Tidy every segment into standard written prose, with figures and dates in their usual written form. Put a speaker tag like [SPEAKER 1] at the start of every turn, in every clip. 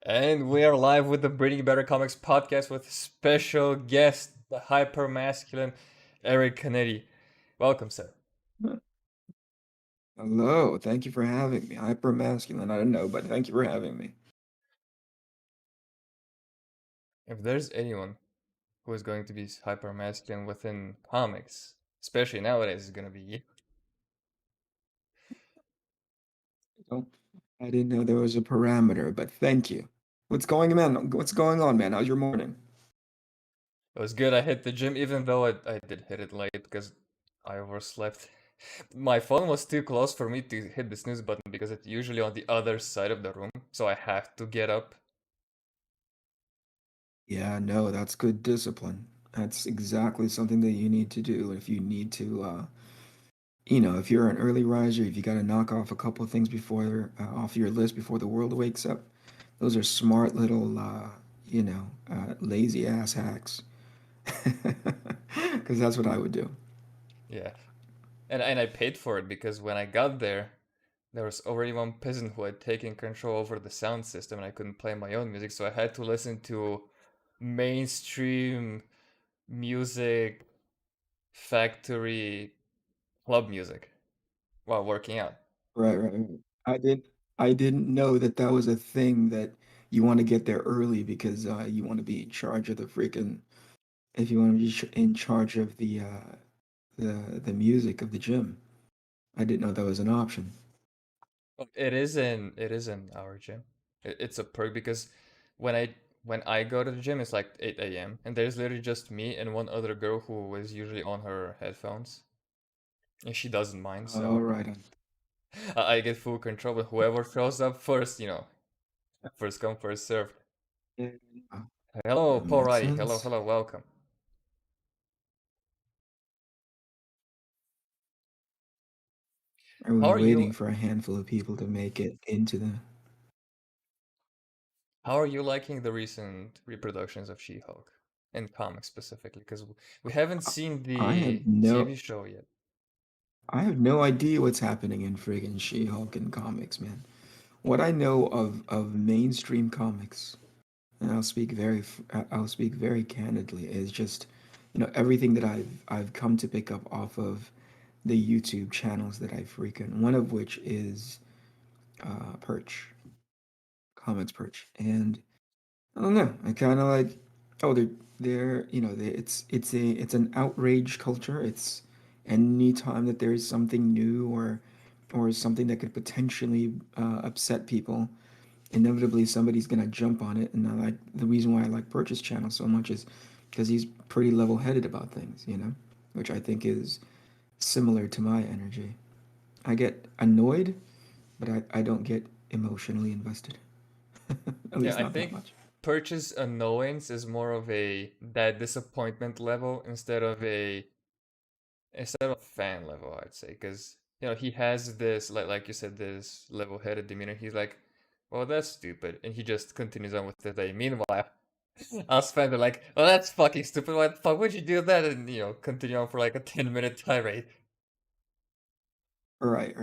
[SPEAKER 1] And we are live with the Breeding Better Comics podcast with special guest, the hyper masculine Eric Canete. Welcome, sir.
[SPEAKER 2] Hello, thank you for having me. Hyper masculine, I don't know, but thank you for having me.
[SPEAKER 1] If there's anyone who is going to be hyper masculine within comics, especially nowadays, it's going to be you.
[SPEAKER 2] Oh, I didn't know there was a parameter, but thank you. What's going on, man? How's your morning?
[SPEAKER 1] It was good. I hit the gym, even though I did hit it late because I overslept. My phone was too close for me to hit the snooze button because it's usually on the other side of the room, so I have to get up.
[SPEAKER 2] Yeah, no, that's good discipline. That's exactly something that you need to do if you need to, if you're an early riser, if you got to knock off a couple of things before, off your list before the world wakes up. Those are smart little, lazy ass hacks. Because that's what I would do.
[SPEAKER 1] Yeah. And I paid for it because when I got there was already one peasant who had taken control over the sound system and I couldn't play my own music, so I had to listen to mainstream music factory club music while working out.
[SPEAKER 2] Right. I did. I didn't know that that was a thing that you want to get there early because you want to be in charge of the freaking. If you want to be in charge of the music of the gym, I didn't know that was an option.
[SPEAKER 1] It is in our gym. It's a perk because when I when I go to the gym it's like 8 a.m. and there's literally just me and one other girl who is usually on her headphones. And she doesn't mind,
[SPEAKER 2] All
[SPEAKER 1] so
[SPEAKER 2] right.
[SPEAKER 1] I get full control. But whoever shows up first, first come, first serve.
[SPEAKER 2] Yeah,
[SPEAKER 1] Hello,
[SPEAKER 2] that
[SPEAKER 1] Paul
[SPEAKER 2] makes
[SPEAKER 1] Rai. Hello,
[SPEAKER 2] sense.
[SPEAKER 1] hello, welcome.
[SPEAKER 2] Are
[SPEAKER 1] How
[SPEAKER 2] we
[SPEAKER 1] are you?
[SPEAKER 2] waiting for a handful of people to make it into the?
[SPEAKER 1] How are you liking the recent reproductions of She-Hulk in comics specifically? Because we haven't seen
[SPEAKER 2] I
[SPEAKER 1] the
[SPEAKER 2] have no.
[SPEAKER 1] TV show yet.
[SPEAKER 2] I have no idea what's happening in friggin' She-Hulk in comics, man. What I know of mainstream comics, and I'll speak very candidly, is just, everything that I've come to pick up off of the YouTube channels that I frequent. One of which is Perch, Comics Perch, and I don't know. I kind of like, oh, it's an outrage culture. It's any time that there's something new or something that could potentially upset people, inevitably somebody's gonna jump on it. And I like the reason why I like Purchase Channel so much is because he's pretty level-headed about things, which I think is similar to my energy. I get annoyed, but I don't get emotionally invested. At
[SPEAKER 1] Yeah,
[SPEAKER 2] least
[SPEAKER 1] I
[SPEAKER 2] not that
[SPEAKER 1] think
[SPEAKER 2] much.
[SPEAKER 1] Purchase Annoyance is more of a that disappointment level instead of fan level, I'd say, because he has this like you said, this level-headed demeanor. He's like, well, that's stupid, and he just continues on with the day. Meanwhile, us fans are like, well, that's fucking stupid. Why the fuck would you do that? And continue on for like a 10-minute tirade.
[SPEAKER 2] Right.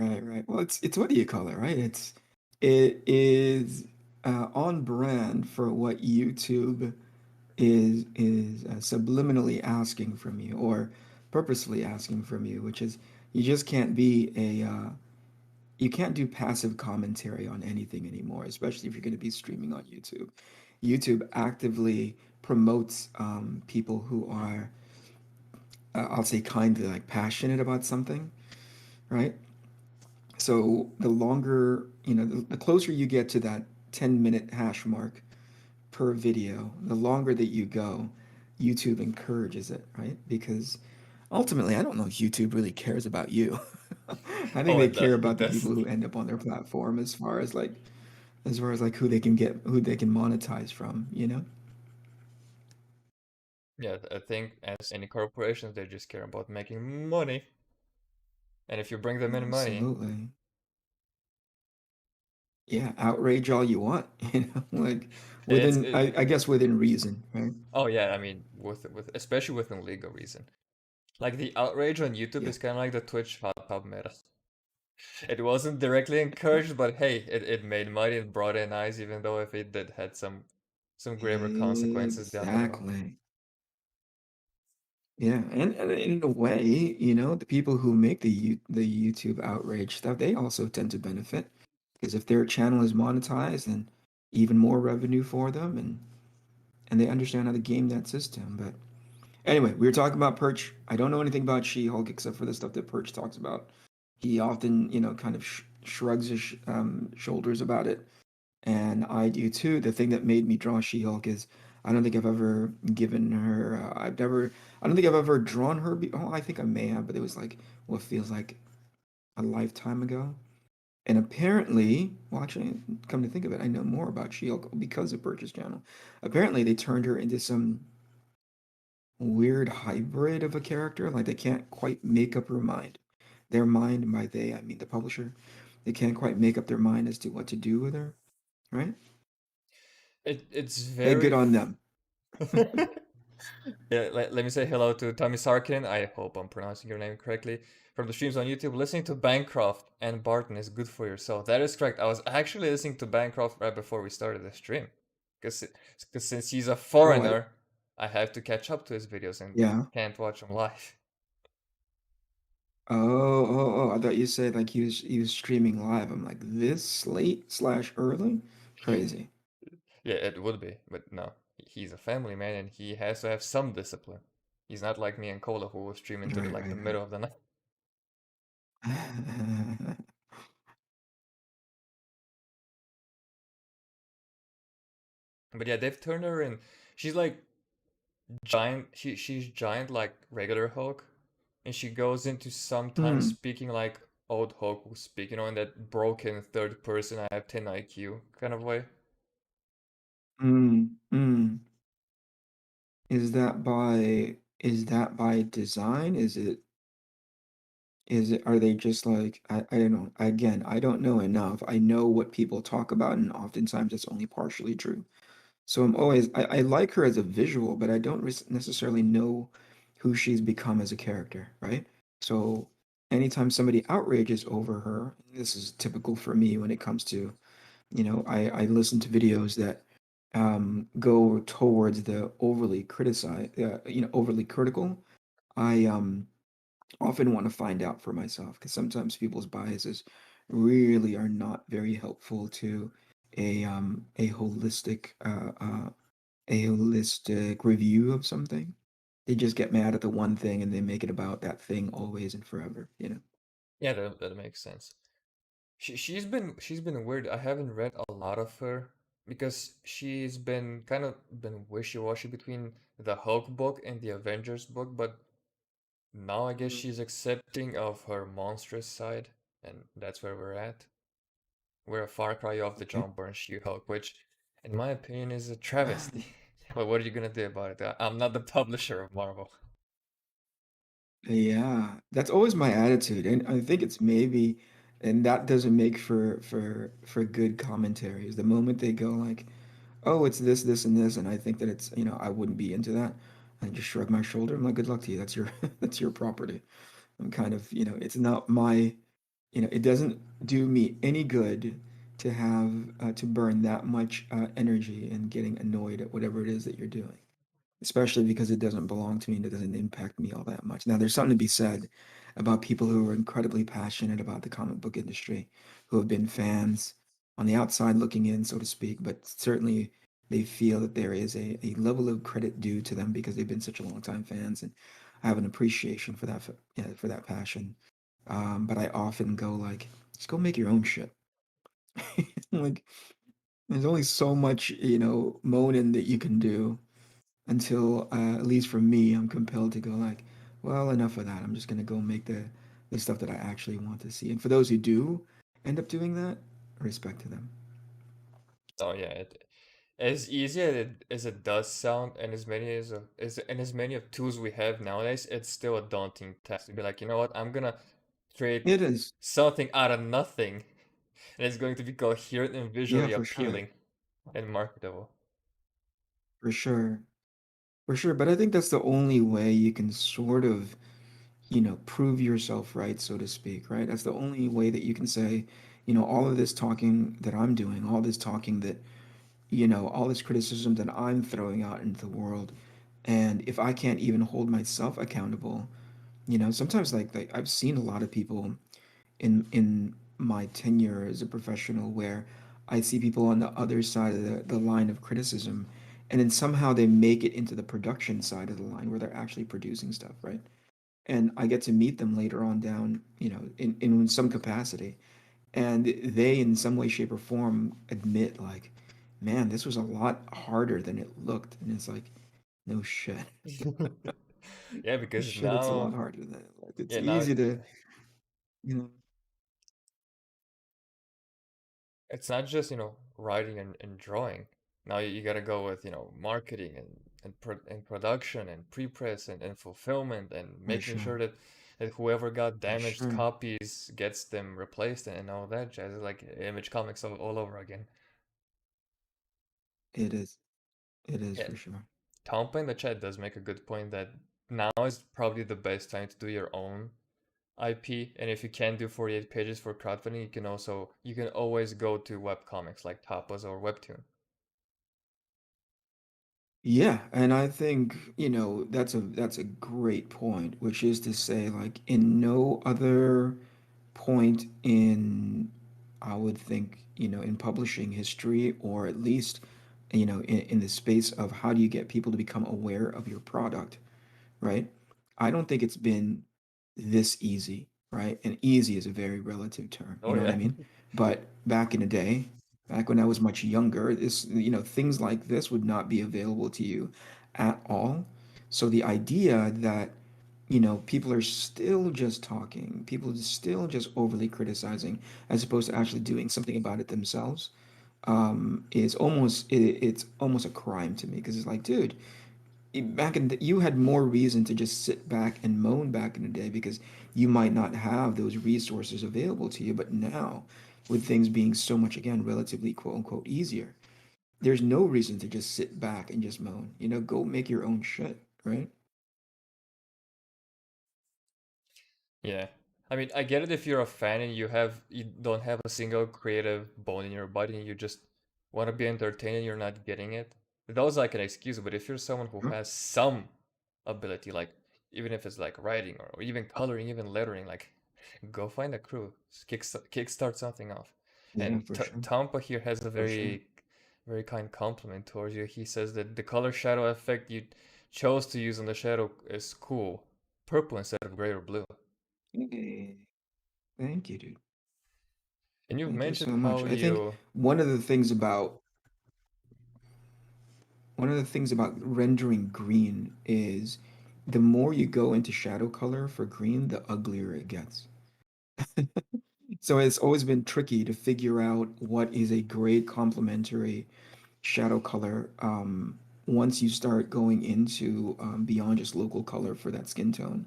[SPEAKER 2] Well, it's what do you call it, right? It is on brand for what YouTube is subliminally asking from you or purposefully asking from you, which is you just can't be you can't do passive commentary on anything anymore, especially if you're going to be streaming on YouTube. YouTube actively promotes people who are, I'll say, kind of like passionate about something, right? So the longer, the closer you get to that 10-minute hash mark per video, the longer that you go, YouTube encourages it, right? Because ultimately, I don't know if YouTube really cares about you. I think
[SPEAKER 1] Oh,
[SPEAKER 2] they
[SPEAKER 1] it does.
[SPEAKER 2] care
[SPEAKER 1] It
[SPEAKER 2] about the
[SPEAKER 1] does.
[SPEAKER 2] people who end up on their platform as far as like who they can monetize from, you know?
[SPEAKER 1] Yeah, I think as any corporations, they just care about making money. And if you bring them in money,
[SPEAKER 2] Absolutely. Yeah, outrage all you want, like
[SPEAKER 1] it's
[SPEAKER 2] within,
[SPEAKER 1] it,
[SPEAKER 2] I guess within reason, right?
[SPEAKER 1] oh yeah, I mean with especially within legal reason. Like the outrage on YouTube
[SPEAKER 2] Yeah.
[SPEAKER 1] is kind of like the Twitch Pubmed. It wasn't directly encouraged, but hey, it made money and brought in eyes, even though if it did had some graver consequences down the road.
[SPEAKER 2] Exactly. Yeah, and in a way, the people who make the YouTube outrage stuff, they also tend to benefit because if their channel is monetized, then even more revenue for them, and they understand how to game that system. But anyway, we were talking about Perch. I don't know anything about She-Hulk except for the stuff that Perch talks about. He often, kind of shrugs his shoulders about it, and I do too. The thing that made me draw She-Hulk is I don't think I've ever given her. I don't think I've ever drawn her. Oh, I think I may have, but it was like what feels like a lifetime ago. And apparently, well, actually, come to think of it, I know more about She-Hulk because of Purchase Channel. Apparently, they turned her into some weird hybrid of a character. Like they can't quite make up her mind. Their mind, by they, I mean the publisher. They can't quite make up their mind as to what to do with her, right?
[SPEAKER 1] It's
[SPEAKER 2] Hey, good
[SPEAKER 1] very
[SPEAKER 2] on them.
[SPEAKER 1] Yeah, let me say hello to Tommy Sarkin. I hope I'm pronouncing your name correctly. From the streams on YouTube, listening to Bancroft and Barton is good for your soul. That is correct. I was actually listening to Bancroft right before we started the stream. Because since he's a
[SPEAKER 2] Oh,
[SPEAKER 1] foreigner, I have to catch up to his videos and
[SPEAKER 2] yeah.
[SPEAKER 1] can't watch him live.
[SPEAKER 2] Oh. I thought you said like he was streaming live. I'm like this late slash early, crazy.
[SPEAKER 1] Yeah, it would be, but no. He's a family man and he has to have some discipline. He's not like me and Cola who will stream into
[SPEAKER 2] Right,
[SPEAKER 1] like the
[SPEAKER 2] right,
[SPEAKER 1] middle of the night.
[SPEAKER 2] right.
[SPEAKER 1] But yeah, they've turned her in. She's like giant. She's giant like regular Hulk, and she goes into sometimes
[SPEAKER 2] Hmm.
[SPEAKER 1] speaking like old Hulk will speak, in that broken third person I have 10 IQ kind of way.
[SPEAKER 2] Hmm. Is that by design? Is it are they just like I don't know. Again, I don't know enough. I know what people talk about, and oftentimes it's only partially true. So I like her as a visual, but I don't necessarily know who she's become as a character, right? So anytime somebody outrages over her, this is typical for me when it comes to, I listen to videos that go towards the overly critical. I often want to find out for myself because sometimes people's biases really are not very helpful to a holistic review of something. They just get mad at the one thing and they make it about that thing always and forever.
[SPEAKER 1] Yeah, that makes sense. She's been weird. I haven't read a lot of her because she's been kind of been wishy-washy between the Hulk book and the Avengers book, but now I guess
[SPEAKER 2] Mm.
[SPEAKER 1] she's accepting of her monstrous side, and that's where we're at. We're a far cry off the
[SPEAKER 2] Okay.
[SPEAKER 1] John Byrne She-Hulk, which, in my opinion, is a travesty. But what are you gonna do about it? I'm not the publisher of Marvel.
[SPEAKER 2] Yeah, that's always my attitude, and I think it's maybe, and that doesn't make for good commentaries. The moment they go like, "Oh, it's this, this, and this," and I think that I wouldn't be into that. I just shrug my shoulder. I'm like, "Good luck to you. That's your that's your property." I'm kind of, it's not my, it doesn't do me any good to have to burn that much energy and getting annoyed at whatever it is that you're doing, especially because it doesn't belong to me and it doesn't impact me all that much. Now, there's something to be said about people who are incredibly passionate about the comic book industry, who have been fans on the outside looking in, so to speak, but certainly they feel that there is a level of credit due to them because they've been such a long time fans and I have an appreciation for that, yeah, for that passion. But I often go like, just go make your own shit. Like, there's only so much, moaning that you can do until, at least for me, I'm compelled to go like, well, enough of that. I'm just gonna go make the stuff that I actually want to see. And for those who do end up doing that, respect to them.
[SPEAKER 1] So yeah, as easy as it does sound, and as many of tools we have nowadays, it's still a daunting task to be like, you know what, I'm gonna create
[SPEAKER 2] It is,
[SPEAKER 1] something out of nothing, and it's going to be coherent and
[SPEAKER 2] yeah,
[SPEAKER 1] visually
[SPEAKER 2] for sure,
[SPEAKER 1] appealing and marketable.
[SPEAKER 2] for sure, for sure. But I think that's the only way you can sort of prove yourself right, so to speak, right? That's the only way that you can say, all of this talking that I'm doing, all this talking that, all this criticism that I'm throwing out into the world. And if I can't even hold myself accountable, sometimes like I've seen a lot of people in my tenure as a professional where I see people on the other side of the line of criticism, and then somehow they make it into the production side of the line where they're actually producing stuff, right? And I get to meet them later on down, in some capacity, and they in some way, shape, or form admit like, man, this was a lot harder than it looked. And it's like, no shit.
[SPEAKER 1] Yeah,
[SPEAKER 2] No
[SPEAKER 1] because
[SPEAKER 2] shit, it's a lot
[SPEAKER 1] now,
[SPEAKER 2] harder than it looked. It's
[SPEAKER 1] yeah, now
[SPEAKER 2] easy to, you know,
[SPEAKER 1] it's not just, writing and drawing. Now you gotta go with, marketing and production and pre-press and fulfillment and
[SPEAKER 2] for
[SPEAKER 1] making
[SPEAKER 2] sure.
[SPEAKER 1] sure that whoever got
[SPEAKER 2] For
[SPEAKER 1] damaged
[SPEAKER 2] sure.
[SPEAKER 1] copies gets them replaced and all that jazz. It's like Image Comics all over again.
[SPEAKER 2] It is. It is
[SPEAKER 1] Yeah,
[SPEAKER 2] for sure.
[SPEAKER 1] Tompa in the chat does make a good point that now is probably the best time to do your own IP, and if you can't do 48 pages for crowdfunding, you can always go to webcomics like Tapas or Webtoon.
[SPEAKER 2] Yeah, and I think, that's a great point, which is to say, like, in no other point in, I would think, in publishing history, or at least, in the space of how do you get people to become aware of your product, right? I don't think it's been this easy, right? And easy is a very relative term, you
[SPEAKER 1] Oh
[SPEAKER 2] know what I
[SPEAKER 1] yeah.
[SPEAKER 2] mean? But back in the day, back when I was much younger, things like this would not be available to you at all. So the idea that, people are still just talking, people are still just overly criticizing, as opposed to actually doing something about it themselves, it's almost a crime to me because it's like, dude, you had more reason to just sit back and moan back in the day because you might not have those resources available to you. But now, with things being so much, again, relatively quote unquote easier, there's no reason to just sit back and just moan. Go make your own shit, right?
[SPEAKER 1] Yeah. I mean, I get it if you're a fan and you don't have a single creative bone in your body and you just want to be entertained and you're not getting it. That was like an excuse, but if you're someone who
[SPEAKER 2] Sure.
[SPEAKER 1] has some ability, like even if it's like writing or even coloring, even lettering, like go find a crew, kickstart something off.
[SPEAKER 2] Yeah,
[SPEAKER 1] And
[SPEAKER 2] for sure.
[SPEAKER 1] Tampa here has a
[SPEAKER 2] For sure.
[SPEAKER 1] very kind compliment towards you. He says that the color shadow effect you chose to use on the shadow is cool, purple instead of gray or blue.
[SPEAKER 2] Hey, thank you, dude.
[SPEAKER 1] And you've
[SPEAKER 2] Thank you
[SPEAKER 1] mentioned
[SPEAKER 2] so much.
[SPEAKER 1] how
[SPEAKER 2] I think
[SPEAKER 1] you.
[SPEAKER 2] one of the things about one of the things about rendering green is the more you go into shadow color for green, the uglier it gets. So it's always been tricky to figure out what is a great complementary shadow color once you start going into beyond just local color for that skin tone.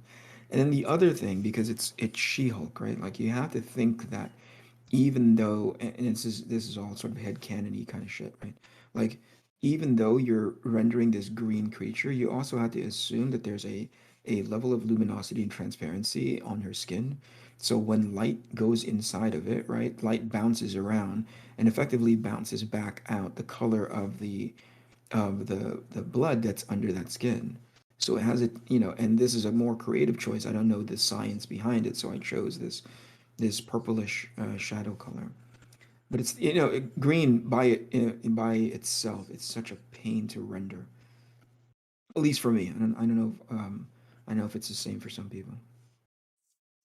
[SPEAKER 2] And then the other thing, because it's She-Hulk, right? Like you have to think that even though, and this is all sort of headcanon-y kind of shit, right? Like, even though you're rendering this green creature, you also have to assume that there's a level of luminosity and transparency on her skin. So when light goes inside of it, right, light bounces around and effectively bounces back out the color of the blood that's under that skin. So it has it, and this is a more creative choice. I don't know the science behind it, so I chose this purplish shadow color. But it's green by itself. It's such a pain to render. At least for me. I don't know if I know if it's the same for some people.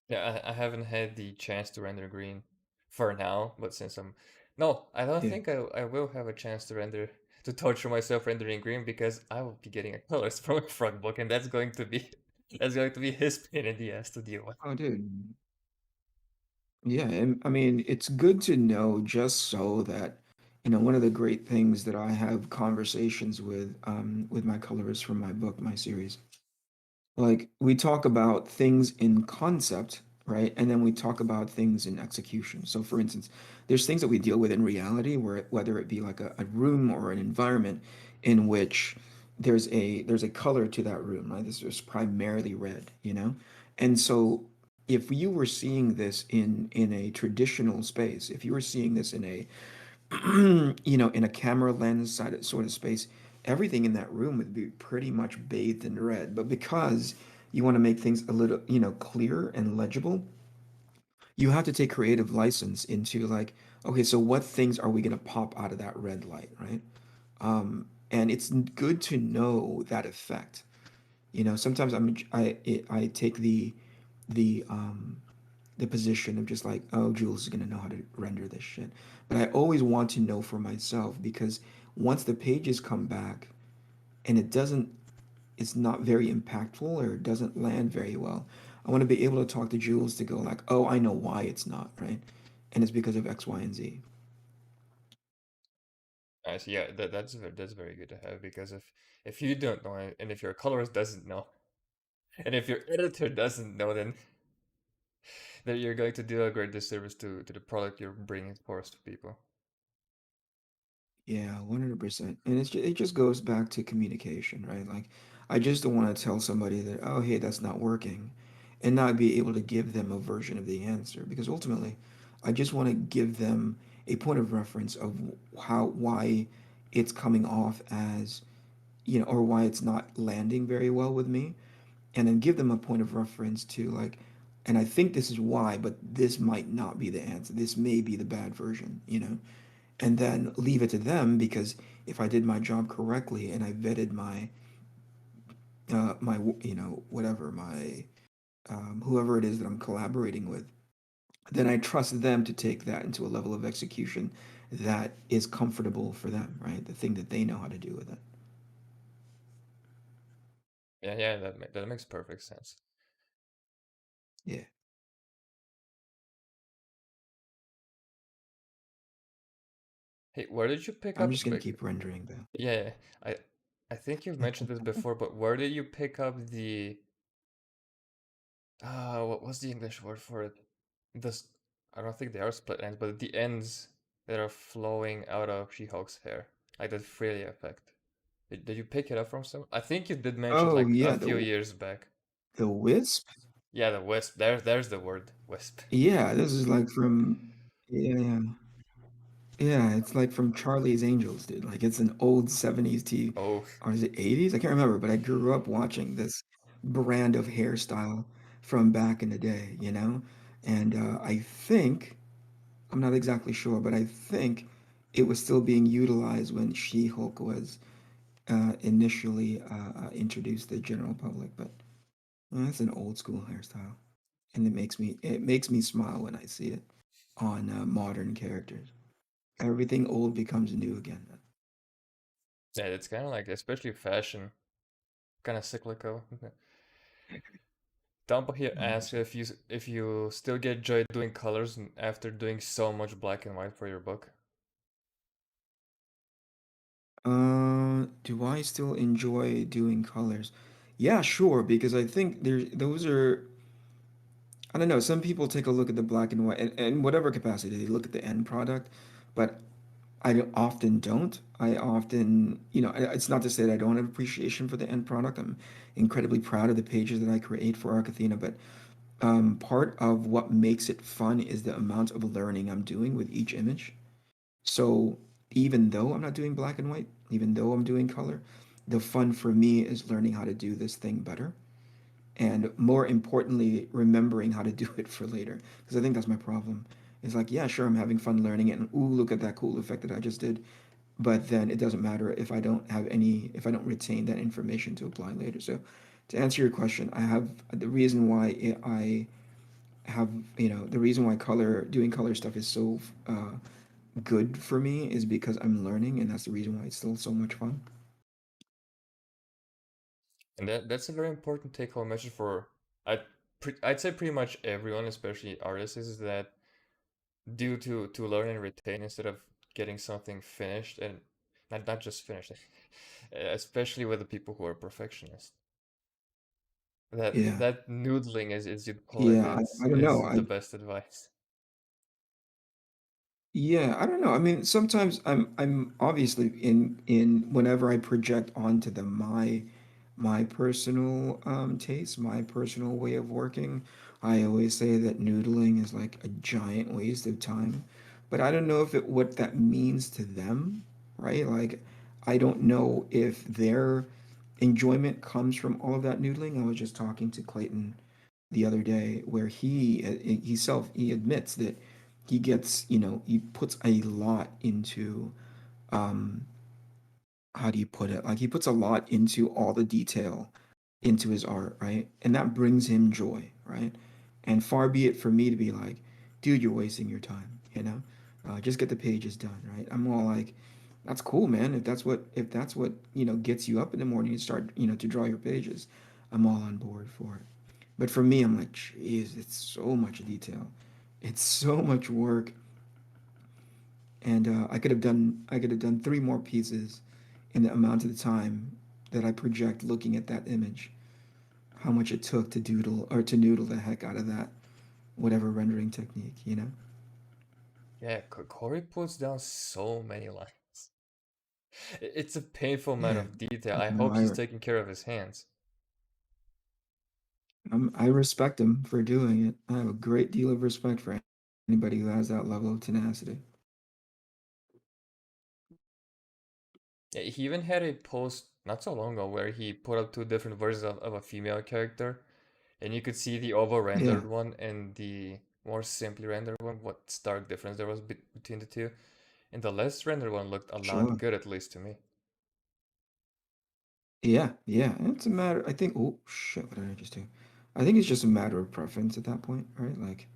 [SPEAKER 1] Yeah, I haven't had the chance to render green for now, but since I'm. No, I don't
[SPEAKER 2] Yeah.
[SPEAKER 1] think I will have a chance to torture myself rendering green because I will be getting a colors from a frog book, and that's going to be his pain in the ass to deal with.
[SPEAKER 2] Oh, dude. Yeah, and I mean, it's good to know just so that, one of the great things that I have conversations with my colorists from my book, my series. Like we talk about things in concept, right? And then we talk about things in execution. So for instance, there's things that we deal with in reality where whether it be like a room or an environment in which there's a color to that room, right? This is primarily red, And so if you were seeing this in a traditional space, if you were seeing this in a in a camera lens sort of space, everything in that room would be pretty much bathed in red. But because you want to make things a little, clear and legible, you have to take creative license into like, okay, so what things are we going to pop out of that red light, right? And it's good to know that effect. Sometimes I take the position of just like, oh, Jules is gonna know how to render this shit. But I always want to know for myself because once the pages come back and it's not very impactful or it doesn't land very well, I want to be able to talk to Jules to go like, oh, I know why it's not, right? And it's because of X, Y, and Z.
[SPEAKER 1] I see. Yeah, that's very good to have because if you don't know and if your colorist doesn't know and if your editor doesn't know, then you're going to do a great disservice to the product you're bringing forth to people.
[SPEAKER 2] Yeah, 100%. And it just goes back to communication, right? Like, I just don't want to tell somebody that, oh, hey, that's not working, and not be able to give them a version of the answer. Because ultimately, I just want to give them a point of reference of why it's coming off as, or why it's not landing very well with me. And then give them a point of reference to, like, and I think this is why, but this might not be the answer. This may be the bad version. And then leave it to them because if I did my job correctly and I vetted my whatever my whoever it is that I'm collaborating with, then I trust them to take that into a level of execution that is comfortable for them, right? The thing that they know how to do with it.
[SPEAKER 1] Yeah, yeah, that makes perfect sense.
[SPEAKER 2] Yeah,
[SPEAKER 1] Hey, where did you pick
[SPEAKER 2] I'm
[SPEAKER 1] up
[SPEAKER 2] just gonna
[SPEAKER 1] like
[SPEAKER 2] keep rendering though.
[SPEAKER 1] yeah, yeah, I think you've mentioned this before, but where did you pick up the what was the English word for it? This I don't think they are split ends, but the ends that are flowing out of She-Hulk's hair, like that frilly effect. Did you pick it up from some? I think you did mention it
[SPEAKER 2] Oh
[SPEAKER 1] like a
[SPEAKER 2] yeah,
[SPEAKER 1] few years back.
[SPEAKER 2] the wisp.
[SPEAKER 1] Yeah, the wisp. There's the word wisp.
[SPEAKER 2] Yeah, this is like from yeah, yeah. Yeah, it's like from Charlie's Angels, dude. Like it's an old 70s TV,
[SPEAKER 1] Oh,
[SPEAKER 2] or is it 80s? I can't remember, but I grew up watching this brand of hairstyle from back in the day. And I think, I'm not exactly sure, but I think it was still being utilized when She-Hulk was initially introduced to the general public. But that's an old school hairstyle, and it makes me smile when I see it on modern characters. Everything old becomes new again.
[SPEAKER 1] yeah, it's kind of like especially fashion, kind of cyclical. Dumbo here asks
[SPEAKER 2] 100%.
[SPEAKER 1] if you still get joy doing colors after doing so much black and white for your book.
[SPEAKER 2] Do I still enjoy doing colors? Yeah, sure, because I think those are, I don't know, some people take a look at the black and white and whatever capacity they look at the end product, but often don't. I often, it's not to say that I don't have appreciation for the end product. I'm incredibly proud of the pages that I create for Arcathena, but part of what makes it fun is the amount of learning I'm doing with each image. So even though I'm not doing black and white, even though I'm doing color, the fun for me is learning how to do this thing better. And more importantly, remembering how to do it for later. Because I think that's my problem. It's like, yeah, sure, I'm having fun learning it, and ooh, look at that cool effect that I just did. But then it doesn't matter if I don't retain that information to apply later. So to answer your question, I have the reason why I have, the reason why doing color stuff is so good for me is because I'm learning, and that's the reason why it's still so much fun.
[SPEAKER 1] And that's a very important take-home message for I'd say pretty much everyone, especially artists, is that due to learn and retain instead of getting something finished and not just finished, especially with the people who are perfectionists.
[SPEAKER 2] Yeah,
[SPEAKER 1] That noodling, as you'd call it,
[SPEAKER 2] yeah. I don't know.
[SPEAKER 1] is the best advice.
[SPEAKER 2] Yeah, I don't know. I mean, sometimes I'm obviously in whenever I project onto them my personal taste, my personal way of working, I always say that noodling is like a giant waste of time. But I don't know if it what that means to them, right? Like I don't know if their enjoyment comes from all of that noodling. I was just talking to Clayton the other day where he admits that he gets, he puts a lot into um how do you put it? Like he puts a lot into all the detail into his art, right? And that brings him joy, right? And far be it for me to be like, dude, you're wasting your time, you know? Just get the pages done, right? I'm all like, that's cool, man. If that's what, gets you up in the morning and start, to draw your pages, I'm all on board for it. But for me, I'm like, jeez, it's so much detail. It's so much work. And I could have done three more pieces in the amount of the time that I project looking at that image. How much it took to doodle or to noodle the heck out of that whatever rendering technique, you know?
[SPEAKER 1] Yeah, Corey puts down so many lines. It's a painful amount
[SPEAKER 2] Yeah,
[SPEAKER 1] of detail.
[SPEAKER 2] you
[SPEAKER 1] I
[SPEAKER 2] know,
[SPEAKER 1] hope he's taking care of his hands.
[SPEAKER 2] I respect him for doing it. I have a great deal of respect for anybody who has that level of tenacity.
[SPEAKER 1] Yeah, he even had a post not so long ago where he put up two different versions of a female character, and you could see the
[SPEAKER 2] Yeah,
[SPEAKER 1] over-rendered one and the more simply rendered one, what stark difference there was between the two. And the less rendered one looked a lot
[SPEAKER 2] sure.
[SPEAKER 1] good, at least to me.
[SPEAKER 2] Yeah, yeah. It's a matter, I think, oh shit, what did I just do? I think it's just a matter of preference at that point, right? Like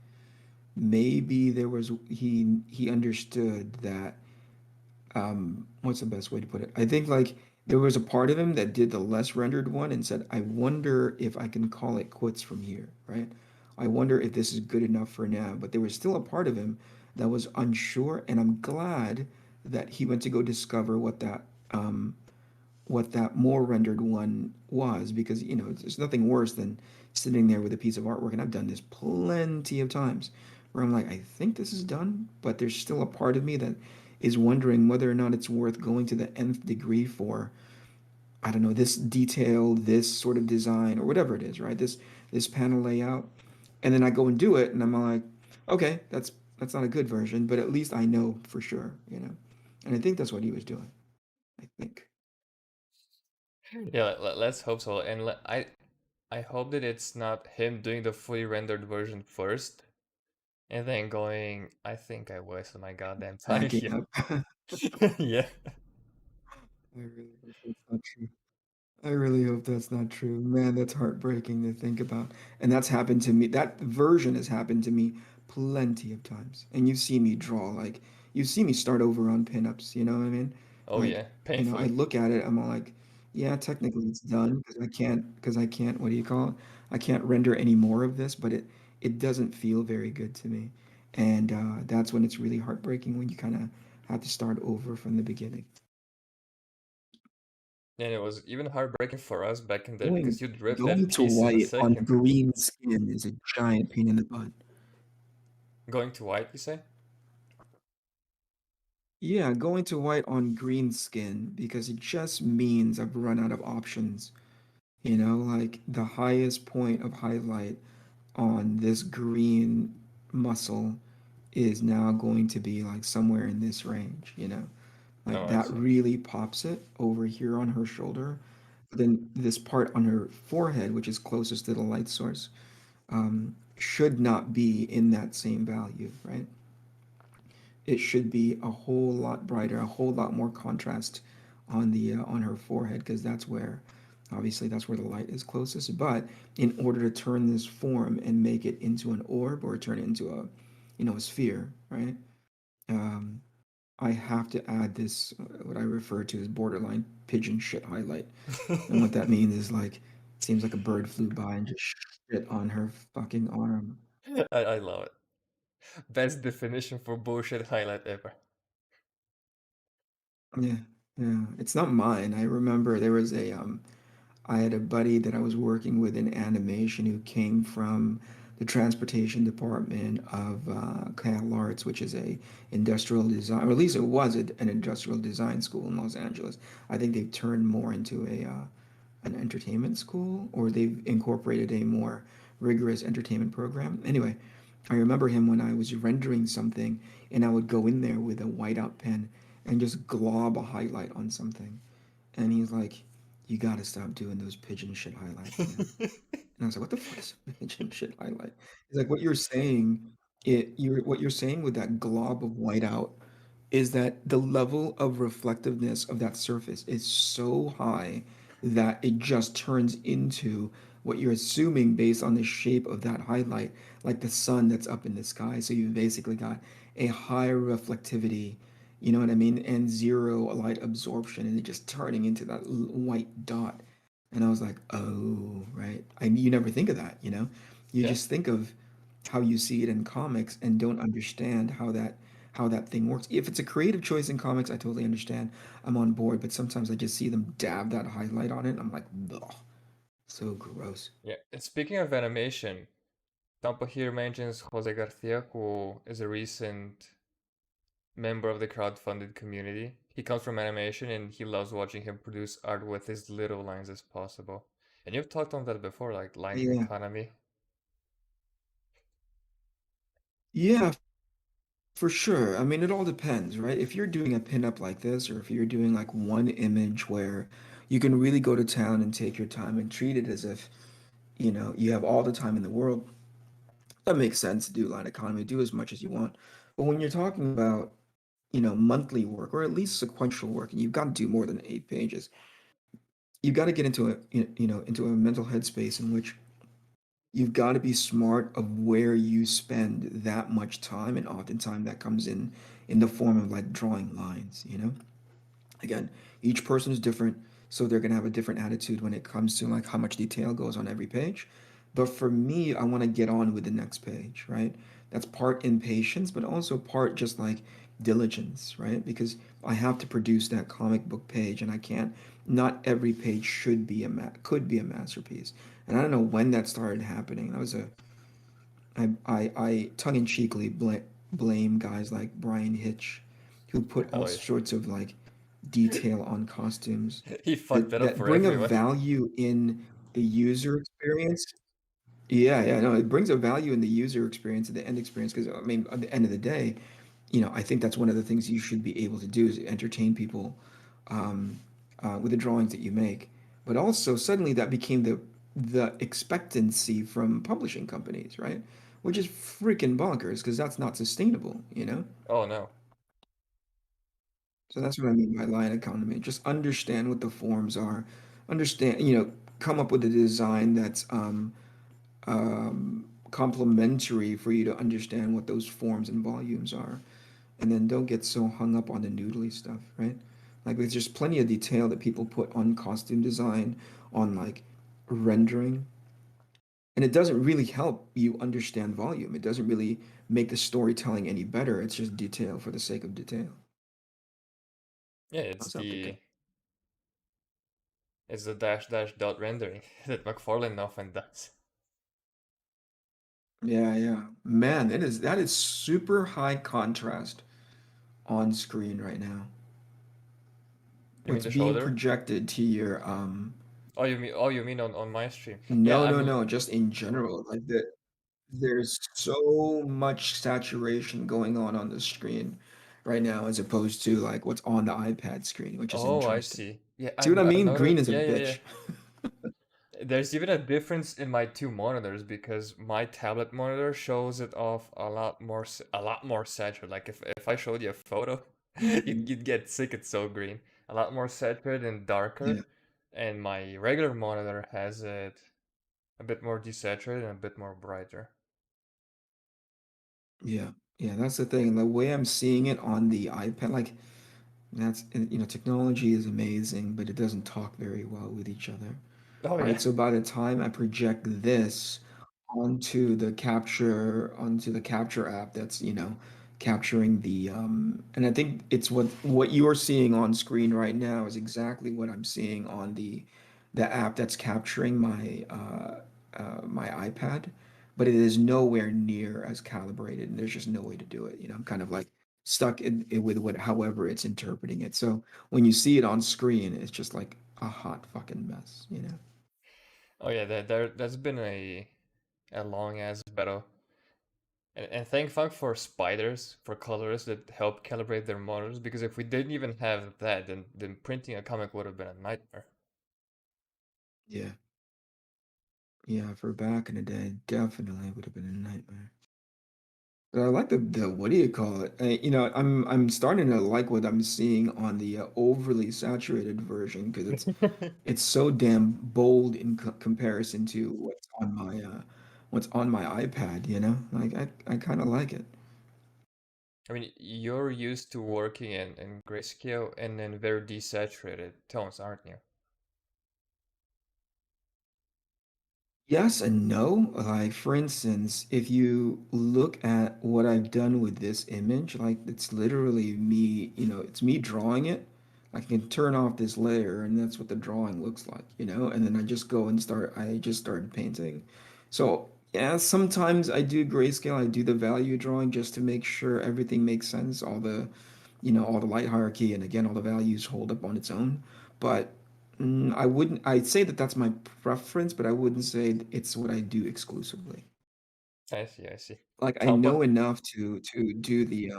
[SPEAKER 2] maybe he understood that what's the best way to put it? I think like there was a part of him that did the less rendered one and said, I wonder if I can call it quits from here, right? I wonder if this is good enough for now. But there was still a part of him that was unsure, and I'm glad that he went to go discover um what that more rendered one was because there's nothing worse than sitting there with a piece of artwork, and I've done this plenty of times where I'm like, I think this is done, but there's still a part of me that is wondering whether or not it's worth going to the nth degree for, I don't know, this detail, this sort of design or whatever it is, right? This panel layout. And then I go and do it and I'm like, okay, that's not a good version, but at least I know for sure, you know. And I think that's what he was doing. I think.
[SPEAKER 1] Yeah, let's hope so. And I hope that it's not him doing the fully rendered version first and then going, I think I wasted my goddamn time
[SPEAKER 2] Hacking
[SPEAKER 1] here.
[SPEAKER 2] up. I
[SPEAKER 1] Yeah.
[SPEAKER 2] really hope that's not true. I really hope that's not true. Man, that's heartbreaking to think about. And that's happened to me. That version has happened to me plenty of times. And you see me draw, like, you see me start over on pinups, you know what I mean?
[SPEAKER 1] Oh
[SPEAKER 2] Like,
[SPEAKER 1] yeah,
[SPEAKER 2] I
[SPEAKER 1] painfully.
[SPEAKER 2] look at it, I'm all like, yeah, technically it's done because I can't, what do you call it? I can't render any more of this, but it doesn't feel very good to me. And that's when it's really heartbreaking when you kind of have to start over from the beginning.
[SPEAKER 1] And it was even heartbreaking for us back in there
[SPEAKER 2] Going
[SPEAKER 1] because you'd rip that
[SPEAKER 2] going to
[SPEAKER 1] piece in a
[SPEAKER 2] white on
[SPEAKER 1] second.
[SPEAKER 2] green skin is a giant pain in the butt.
[SPEAKER 1] Going to white, you say?
[SPEAKER 2] Yeah, going to white on green skin because it just means I've run out of options. Like the highest point of highlight on this green muscle is now going to be like somewhere in this range. Like
[SPEAKER 1] No, I
[SPEAKER 2] that
[SPEAKER 1] see.
[SPEAKER 2] really pops it over here on her shoulder. But then this part on her forehead, which is closest to the light source, should not be in that same value, right? It should be a whole lot brighter, a whole lot more contrast on her forehead because obviously, that's where the light is closest. But in order to turn this form and make it into an orb or turn it into a sphere, right? Um, I have to add this what I refer to as borderline pigeon shit highlight, and what that means is like it seems like a bird flew by and just shit on her fucking arm.
[SPEAKER 1] I love it. Best definition for bullshit highlight ever.
[SPEAKER 2] Yeah, yeah. It's not mine. I remember I had a buddy that I was working with in animation who came from the transportation department of Cal Arts, which is a industrial design, or at least it was an industrial design school in Los Angeles. I think they've turned more into an entertainment school, or they've incorporated a more rigorous entertainment program. Anyway, I remember him when I was rendering something, and I would go in there with a whiteout pen and just glob a highlight on something. And he's like, "You gotta stop doing those pigeon shit highlights, man." And I was like, "What the fuck is a pigeon shit highlight?" He's like, "What you're saying, what you're saying with that glob of whiteout is that the level of reflectiveness of that surface is so high that it just turns into what you're assuming based on the shape of that highlight, like the sun that's up in the sky. So you've basically got a high reflectivity, you know what I mean, and zero light absorption, and it just turning into that white dot." And I was like, "Oh, right." You never think of that, you know? You
[SPEAKER 1] Yeah.
[SPEAKER 2] just think of how you see it in comics and don't understand how that thing works. If it's a creative choice in comics, I totally understand. I'm on board, but sometimes I just see them dab that highlight on it. And I'm like, ugh, so gross.
[SPEAKER 1] Yeah. And speaking of animation, Tampa here mentions Jose Garcia, who is a recent member of the crowdfunded community. He comes from animation and he loves watching him produce art with as little lines as possible. And you've talked on that before, like line
[SPEAKER 2] Yeah.
[SPEAKER 1] economy.
[SPEAKER 2] Yeah, for sure. I mean, it all depends, right? If you're doing a pinup like this, or if you're doing like one image where you can really go to town and take your time and treat it as if, you have all the time in the world, that makes sense to do line economy, do as much as you want. But when you're talking about, monthly work or at least sequential work, and you've got to do more than 8 pages, you got to get into into a mental headspace in which you've got to be smart of where you spend that much time, and oftentimes that comes in the form of like drawing lines. Again, each person is different, so they're going to have a different attitude when it comes to like how much detail goes on every page. But for me, I want to get on with the next page, right? That's part impatience, but also part just like diligence, right? Because I have to produce that comic book page, and I can't. Not every page should be could be a masterpiece. And I don't know when that started happening. That was a I tongue-in-cheekly blame guys like Brian Hitch, who put all
[SPEAKER 1] Oh, yeah.
[SPEAKER 2] sorts of like detail on costumes
[SPEAKER 1] He fucked
[SPEAKER 2] that
[SPEAKER 1] that up for
[SPEAKER 2] bring a
[SPEAKER 1] everyone.
[SPEAKER 2] value in the user experience. Yeah, yeah, no, it brings a value in the user experience and the end experience, because I mean, at the end of the day, I think that's one of the things you should be able to do is entertain people um, with the drawings that you make. But also, suddenly that became the expectancy from publishing companies, right? Which is freaking bonkers because that's not sustainable.
[SPEAKER 1] Oh no.
[SPEAKER 2] So that's what I mean by line economy. Just understand what the forms are, understand, come up with a design that's complementary for you to understand what those forms and volumes are. And then don't get so hung up on the noodly stuff, right? Like there's just plenty of detail that people put on costume design, on like rendering, and it doesn't really help you understand volume. It doesn't really make the storytelling any better. It's just detail for the sake of detail.
[SPEAKER 1] Yeah, it's
[SPEAKER 2] How's that thinking?
[SPEAKER 1] the dash dash dot rendering that McFarlane often does.
[SPEAKER 2] Yeah, yeah. Man, that is super high contrast on screen right now.
[SPEAKER 1] You mean
[SPEAKER 2] What's
[SPEAKER 1] the
[SPEAKER 2] being
[SPEAKER 1] shoulder?
[SPEAKER 2] projected to your
[SPEAKER 1] Oh, you mean on my stream? Yeah,
[SPEAKER 2] no, no,
[SPEAKER 1] I'm
[SPEAKER 2] no, just in general. Like there's so much saturation going on the screen right now as opposed to like what's on the iPad screen, which is
[SPEAKER 1] Oh, I
[SPEAKER 2] interesting.
[SPEAKER 1] see. Yeah,
[SPEAKER 2] See what I
[SPEAKER 1] I
[SPEAKER 2] mean? Green
[SPEAKER 1] noticed.
[SPEAKER 2] is a
[SPEAKER 1] Yeah, yeah, yeah.
[SPEAKER 2] bitch.
[SPEAKER 1] There's even a difference in my two monitors because my tablet monitor shows it off a lot more saturated. Like if I showed you a photo, you'd get sick. It's so green. A lot more saturated and
[SPEAKER 2] Yeah,
[SPEAKER 1] darker. And my regular monitor has it a bit more desaturated and a bit more brighter.
[SPEAKER 2] yeah, yeah. That's the thing. The way I'm seeing it on the iPad, like technology is amazing, but it doesn't talk very well with each other.
[SPEAKER 1] Oh
[SPEAKER 2] All
[SPEAKER 1] yeah.
[SPEAKER 2] right, so by the time I project this onto the capture app that's, capturing and I think it's what you're seeing on screen right now is exactly what I'm seeing on the app that's capturing my iPad, but it is nowhere near as calibrated, and there's just no way to do it. I'm kind of like stuck with what however it's interpreting it. So when you see it on screen, it's just like a hot fucking mess, you know?
[SPEAKER 1] Oh yeah, that's been a long ass battle. And thank fuck for spiders, for colorists that help calibrate their models, because if we didn't even have that, then printing a comic would have been a nightmare.
[SPEAKER 2] Yeah. Yeah, for back in the day, definitely would have been a nightmare. But I like the what do you call it? I'm starting to like what I'm seeing on the overly saturated version because it's so damn bold in comparison to what's on my iPad, you know? Like I kind of like it.
[SPEAKER 1] I mean, you're used to working in grayscale and in very desaturated tones, aren't you?
[SPEAKER 2] Yes and no. Like, for instance, if you look at what I've done with this image, like it's literally me, it's me drawing it. I can turn off this layer and that's what the drawing looks like, and then I just started painting. So, yeah, sometimes I do grayscale, I do the value drawing just to make sure everything makes sense, all the light hierarchy and again, all the values hold up on its own. But I'd say that that's my preference, but I wouldn't say it's what I do exclusively.
[SPEAKER 1] I see, I see.
[SPEAKER 2] Like I
[SPEAKER 1] Tompa?
[SPEAKER 2] know enough to do the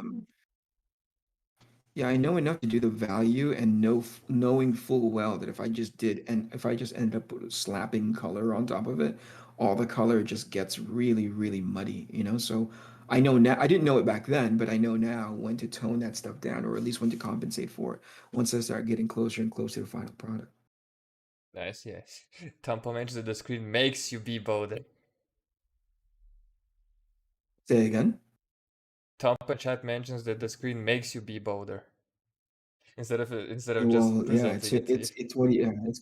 [SPEAKER 2] yeah, I know enough to do the value and knowing full well that if I just ended up slapping color on top of it, all the color just gets really, really muddy, So I know now, I didn't know it back then, but I know now when to tone that stuff down or at least when to compensate for it once I start getting closer and closer to the final product.
[SPEAKER 1] Nice, yes. Tompa mentions that the screen makes you be bolder.
[SPEAKER 2] Say again.
[SPEAKER 1] Tompa chat mentions that the screen makes you be bolder instead of just
[SPEAKER 2] Well, yeah,
[SPEAKER 1] presenting it to you.
[SPEAKER 2] it's what yeah, it's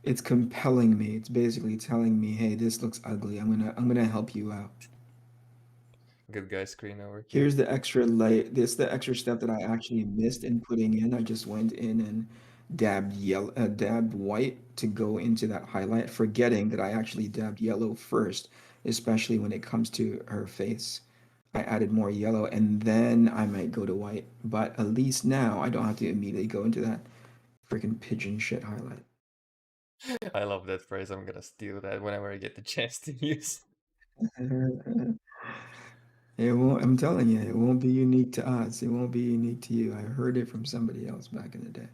[SPEAKER 2] it's compelling me. It's basically telling me, hey, this looks ugly. I'm gonna help you out.
[SPEAKER 1] Good guy screen over here.
[SPEAKER 2] Here's the extra lay. This the extra step that I actually missed in putting in. I just went in and dabbed white to go into that highlight, forgetting that I actually dabbed yellow first, especially when it comes to her face. I added more yellow and then I might go to white. But at least now I don't have to immediately go into that freaking pigeon shit highlight.
[SPEAKER 1] I love that phrase. I'm gonna steal that whenever I get the chance to use.
[SPEAKER 2] It won't, I'm telling you, it won't be unique to us. It won't be unique to you. I heard it from somebody else back in the day.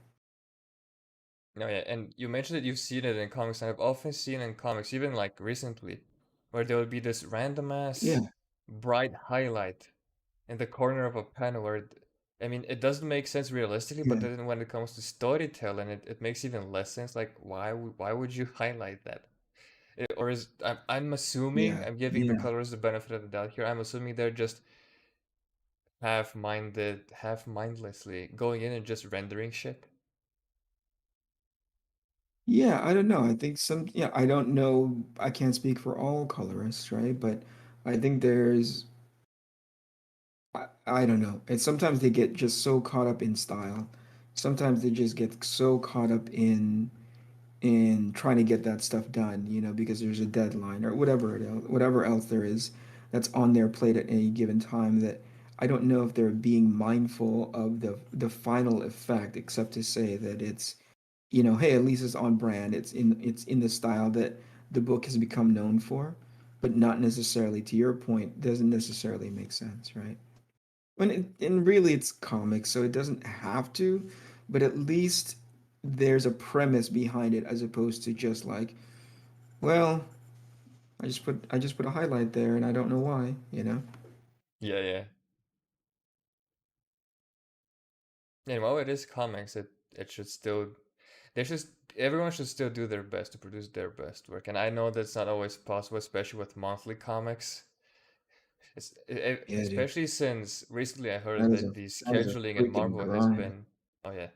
[SPEAKER 1] No, yeah, and you mentioned that you've seen it in comics, and I've often seen in comics, even like recently, where there will be this random
[SPEAKER 2] Yeah,
[SPEAKER 1] ass bright highlight in the corner of a panel where I mean it doesn't make sense realistically, but
[SPEAKER 2] yeah,
[SPEAKER 1] then when it comes to storytelling, it makes even less sense. Like why would you highlight that? Or is I'm assuming
[SPEAKER 2] yeah,
[SPEAKER 1] I'm giving the
[SPEAKER 2] yeah.
[SPEAKER 1] colors the benefit of the doubt here. I'm assuming they're just half-minded, half mindlessly going in and just rendering shit.
[SPEAKER 2] Yeah, I don't know. I think yeah, I don't know. I can't speak for all colorists, right? But I think I don't know. And sometimes they get just so caught up in style. Sometimes they just get so caught up in trying to get that stuff done, because there's a deadline or whatever else there is that's on their plate at any given time that I don't know if they're being mindful of the final effect, except to say that it's, hey, at least it's on brand. It's in the style that the book has become known for, but not necessarily, to your point, doesn't necessarily make sense, right? And really it's comics, so it doesn't have to, but at least there's a premise behind it as opposed to just like, well, I just put a highlight there and I don't know why, you know?
[SPEAKER 1] Yeah, yeah. And while it is comics, it should still they should everyone should still do their best to produce their best work. And I know that's not always possible, especially with monthly comics.
[SPEAKER 2] Yeah, dude.
[SPEAKER 1] Especially since recently I heard
[SPEAKER 2] That is
[SPEAKER 1] that
[SPEAKER 2] a
[SPEAKER 1] the
[SPEAKER 2] that is a
[SPEAKER 1] scheduling in
[SPEAKER 2] freaking
[SPEAKER 1] Marvel has
[SPEAKER 2] grind.
[SPEAKER 1] been, oh yeah,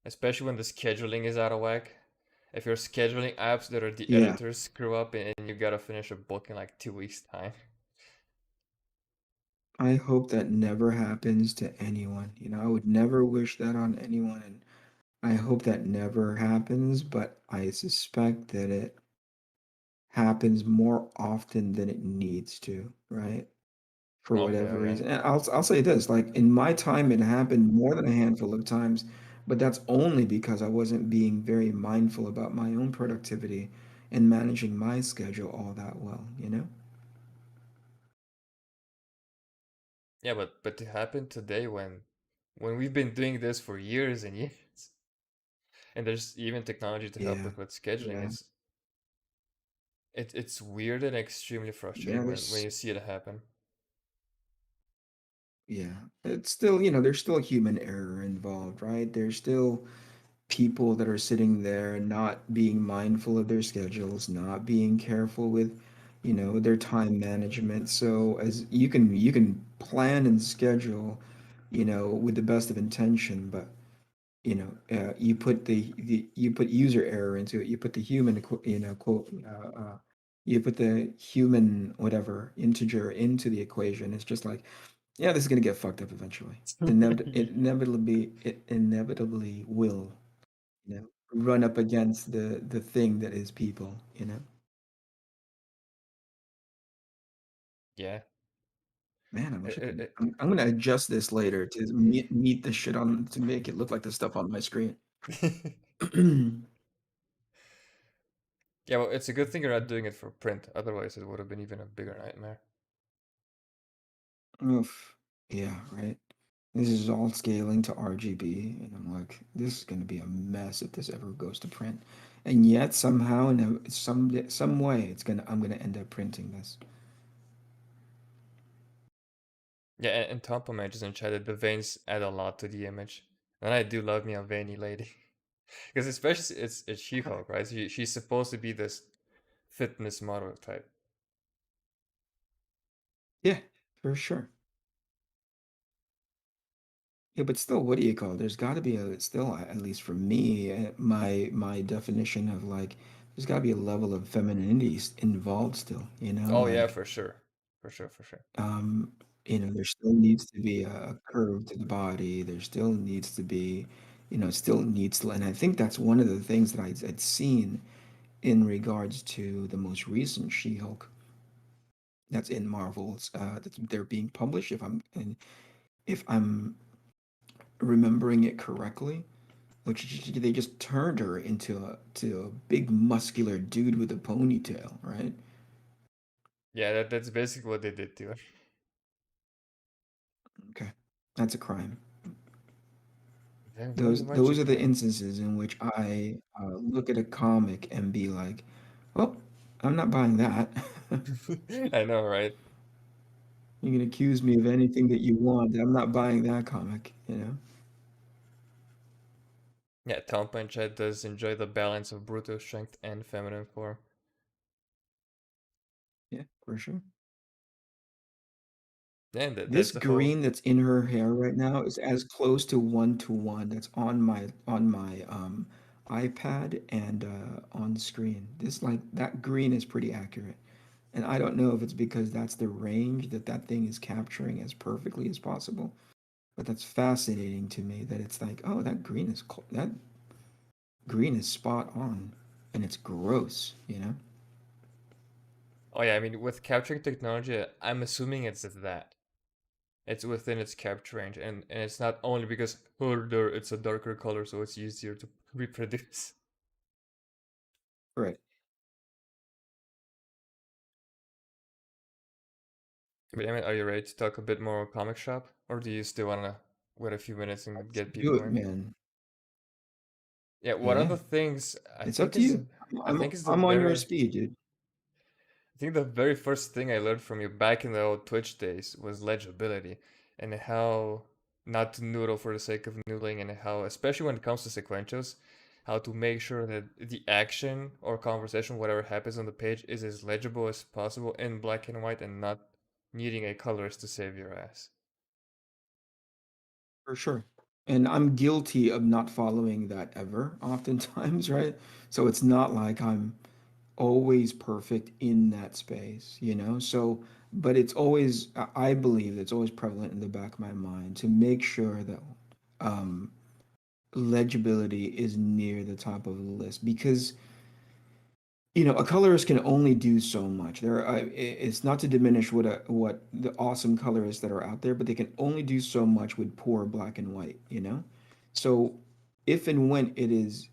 [SPEAKER 1] especially when the scheduling is out of whack. If your scheduling apps that are the
[SPEAKER 2] Yeah.
[SPEAKER 1] editors screw up and you gotta finish a book in like 2 weeks time.
[SPEAKER 2] I hope that never happens to anyone. I would never wish that on anyone, and I hope that never happens, but I suspect that it happens more often than it needs to, right? For
[SPEAKER 1] Okay,
[SPEAKER 2] whatever
[SPEAKER 1] okay.
[SPEAKER 2] reason. And I'll say this, like in my time, it happened more than a handful of times But that's only because I wasn't being very mindful about my own productivity and managing my schedule all that well, you know?
[SPEAKER 1] Yeah, but to happen today when we've been doing this for years and years, and there's even technology to help
[SPEAKER 2] Yeah.
[SPEAKER 1] with scheduling,
[SPEAKER 2] Yeah.
[SPEAKER 1] it's weird and extremely
[SPEAKER 2] Yeah,
[SPEAKER 1] frustrating when you see it happen.
[SPEAKER 2] yeah. It's still, there's still human error involved, right? There's still people that are sitting there not being mindful of their schedules, not being careful with, their time management. So as you can plan and schedule, with the best of intention, but you put user error into it. You put the human, quote, you put the human whatever integer into the equation. It's just like, yeah, this is gonna get fucked up eventually. It inevitably will, run up against the thing that is people.
[SPEAKER 1] Yeah.
[SPEAKER 2] Man, I wish I
[SPEAKER 1] It,
[SPEAKER 2] could.
[SPEAKER 1] it,
[SPEAKER 2] I'm gonna adjust this later to meet the shit on to make it look like the stuff on my screen.
[SPEAKER 1] yeah, well, it's a good thing you're not doing it for print. Otherwise, it would have been even a bigger nightmare.
[SPEAKER 2] Oof. Yeah, right. This is all scaling to RGB, and I'm like, this is going to be a mess if this ever goes to print. And yet somehow, in some way, I'm gonna end up printing this.
[SPEAKER 1] Yeah, and Tompence mentions in chat that the veins add a lot to the image. And I do love me a veiny lady. Because especially it's She-Hulk, right? She's supposed to be this fitness model type.
[SPEAKER 2] Yeah, for sure. Yeah, but still, what do you call it? There's got to be a still, at least for me, my definition of like, there's got to be a level of femininity involved still.
[SPEAKER 1] Oh yeah,
[SPEAKER 2] Like,
[SPEAKER 1] for sure. For sure, for sure.
[SPEAKER 2] um, there still needs to be a curve to the body. There still needs to be, still needs to, and I think that's one of the things that I'd seen in regards to the most recent She-Hulk that's in Marvel's that they're being published. If I'm remembering it correctly, which they just turned her into a big muscular dude with a ponytail, right?
[SPEAKER 1] Yeah, that's basically what they did to her.
[SPEAKER 2] Okay, that's a crime.
[SPEAKER 1] Very
[SPEAKER 2] Those
[SPEAKER 1] much a
[SPEAKER 2] those are the
[SPEAKER 1] crime.
[SPEAKER 2] instances in which I look at a comic and be like, "Well, I'm not buying that."
[SPEAKER 1] I know, right?
[SPEAKER 2] You can accuse me of anything that you want. I'm not buying that comic.
[SPEAKER 1] Yeah, Tompence does enjoy the balance of brutal strength and feminine form.
[SPEAKER 2] Yeah, for sure.
[SPEAKER 1] And
[SPEAKER 2] This
[SPEAKER 1] that's the whole.
[SPEAKER 2] green that's in her hair right now is as close to one that's on my iPad and on screen. This like that green is pretty accurate. And I don't know if it's because that's the range that thing is capturing as perfectly as possible, but that's fascinating to me that it's like, oh, that green is spot on, and it's gross.
[SPEAKER 1] Oh yeah, I mean, with capturing technology, I'm assuming it's that. It's within its capture range, and it's not only because it's a darker color, so it's easier to reproduce.
[SPEAKER 2] Right.
[SPEAKER 1] But I mean, are you ready to talk a bit more comic shop, or do you still wanna wait a few minutes and
[SPEAKER 2] Let's
[SPEAKER 1] get
[SPEAKER 2] do
[SPEAKER 1] people
[SPEAKER 2] it,
[SPEAKER 1] in?
[SPEAKER 2] man.
[SPEAKER 1] Yeah, one of
[SPEAKER 2] Yeah,
[SPEAKER 1] the things
[SPEAKER 2] it's up to you.
[SPEAKER 1] I
[SPEAKER 2] I'm
[SPEAKER 1] think is the
[SPEAKER 2] I'm on your
[SPEAKER 1] very
[SPEAKER 2] speed, dude.
[SPEAKER 1] I think the very first thing I learned from you back in the old Twitch days was legibility and how not to noodle for the sake of noodling and how, especially when it comes to sequentials, how to make sure that the action or conversation, whatever happens on the page, is as legible as possible in black and white and not needing a colorist to save your ass.
[SPEAKER 2] For sure. And I'm guilty of not following that ever, oftentimes, right? So it's not like I'm always perfect in that space. So, but it's always, I believe it's always prevalent in the back of my mind to make sure that um, legibility is near the top of the list because a colorist can only do so much. It's not to diminish what the awesome colorists that are out there, but they can only do so much with poor black and white. So if and when it is,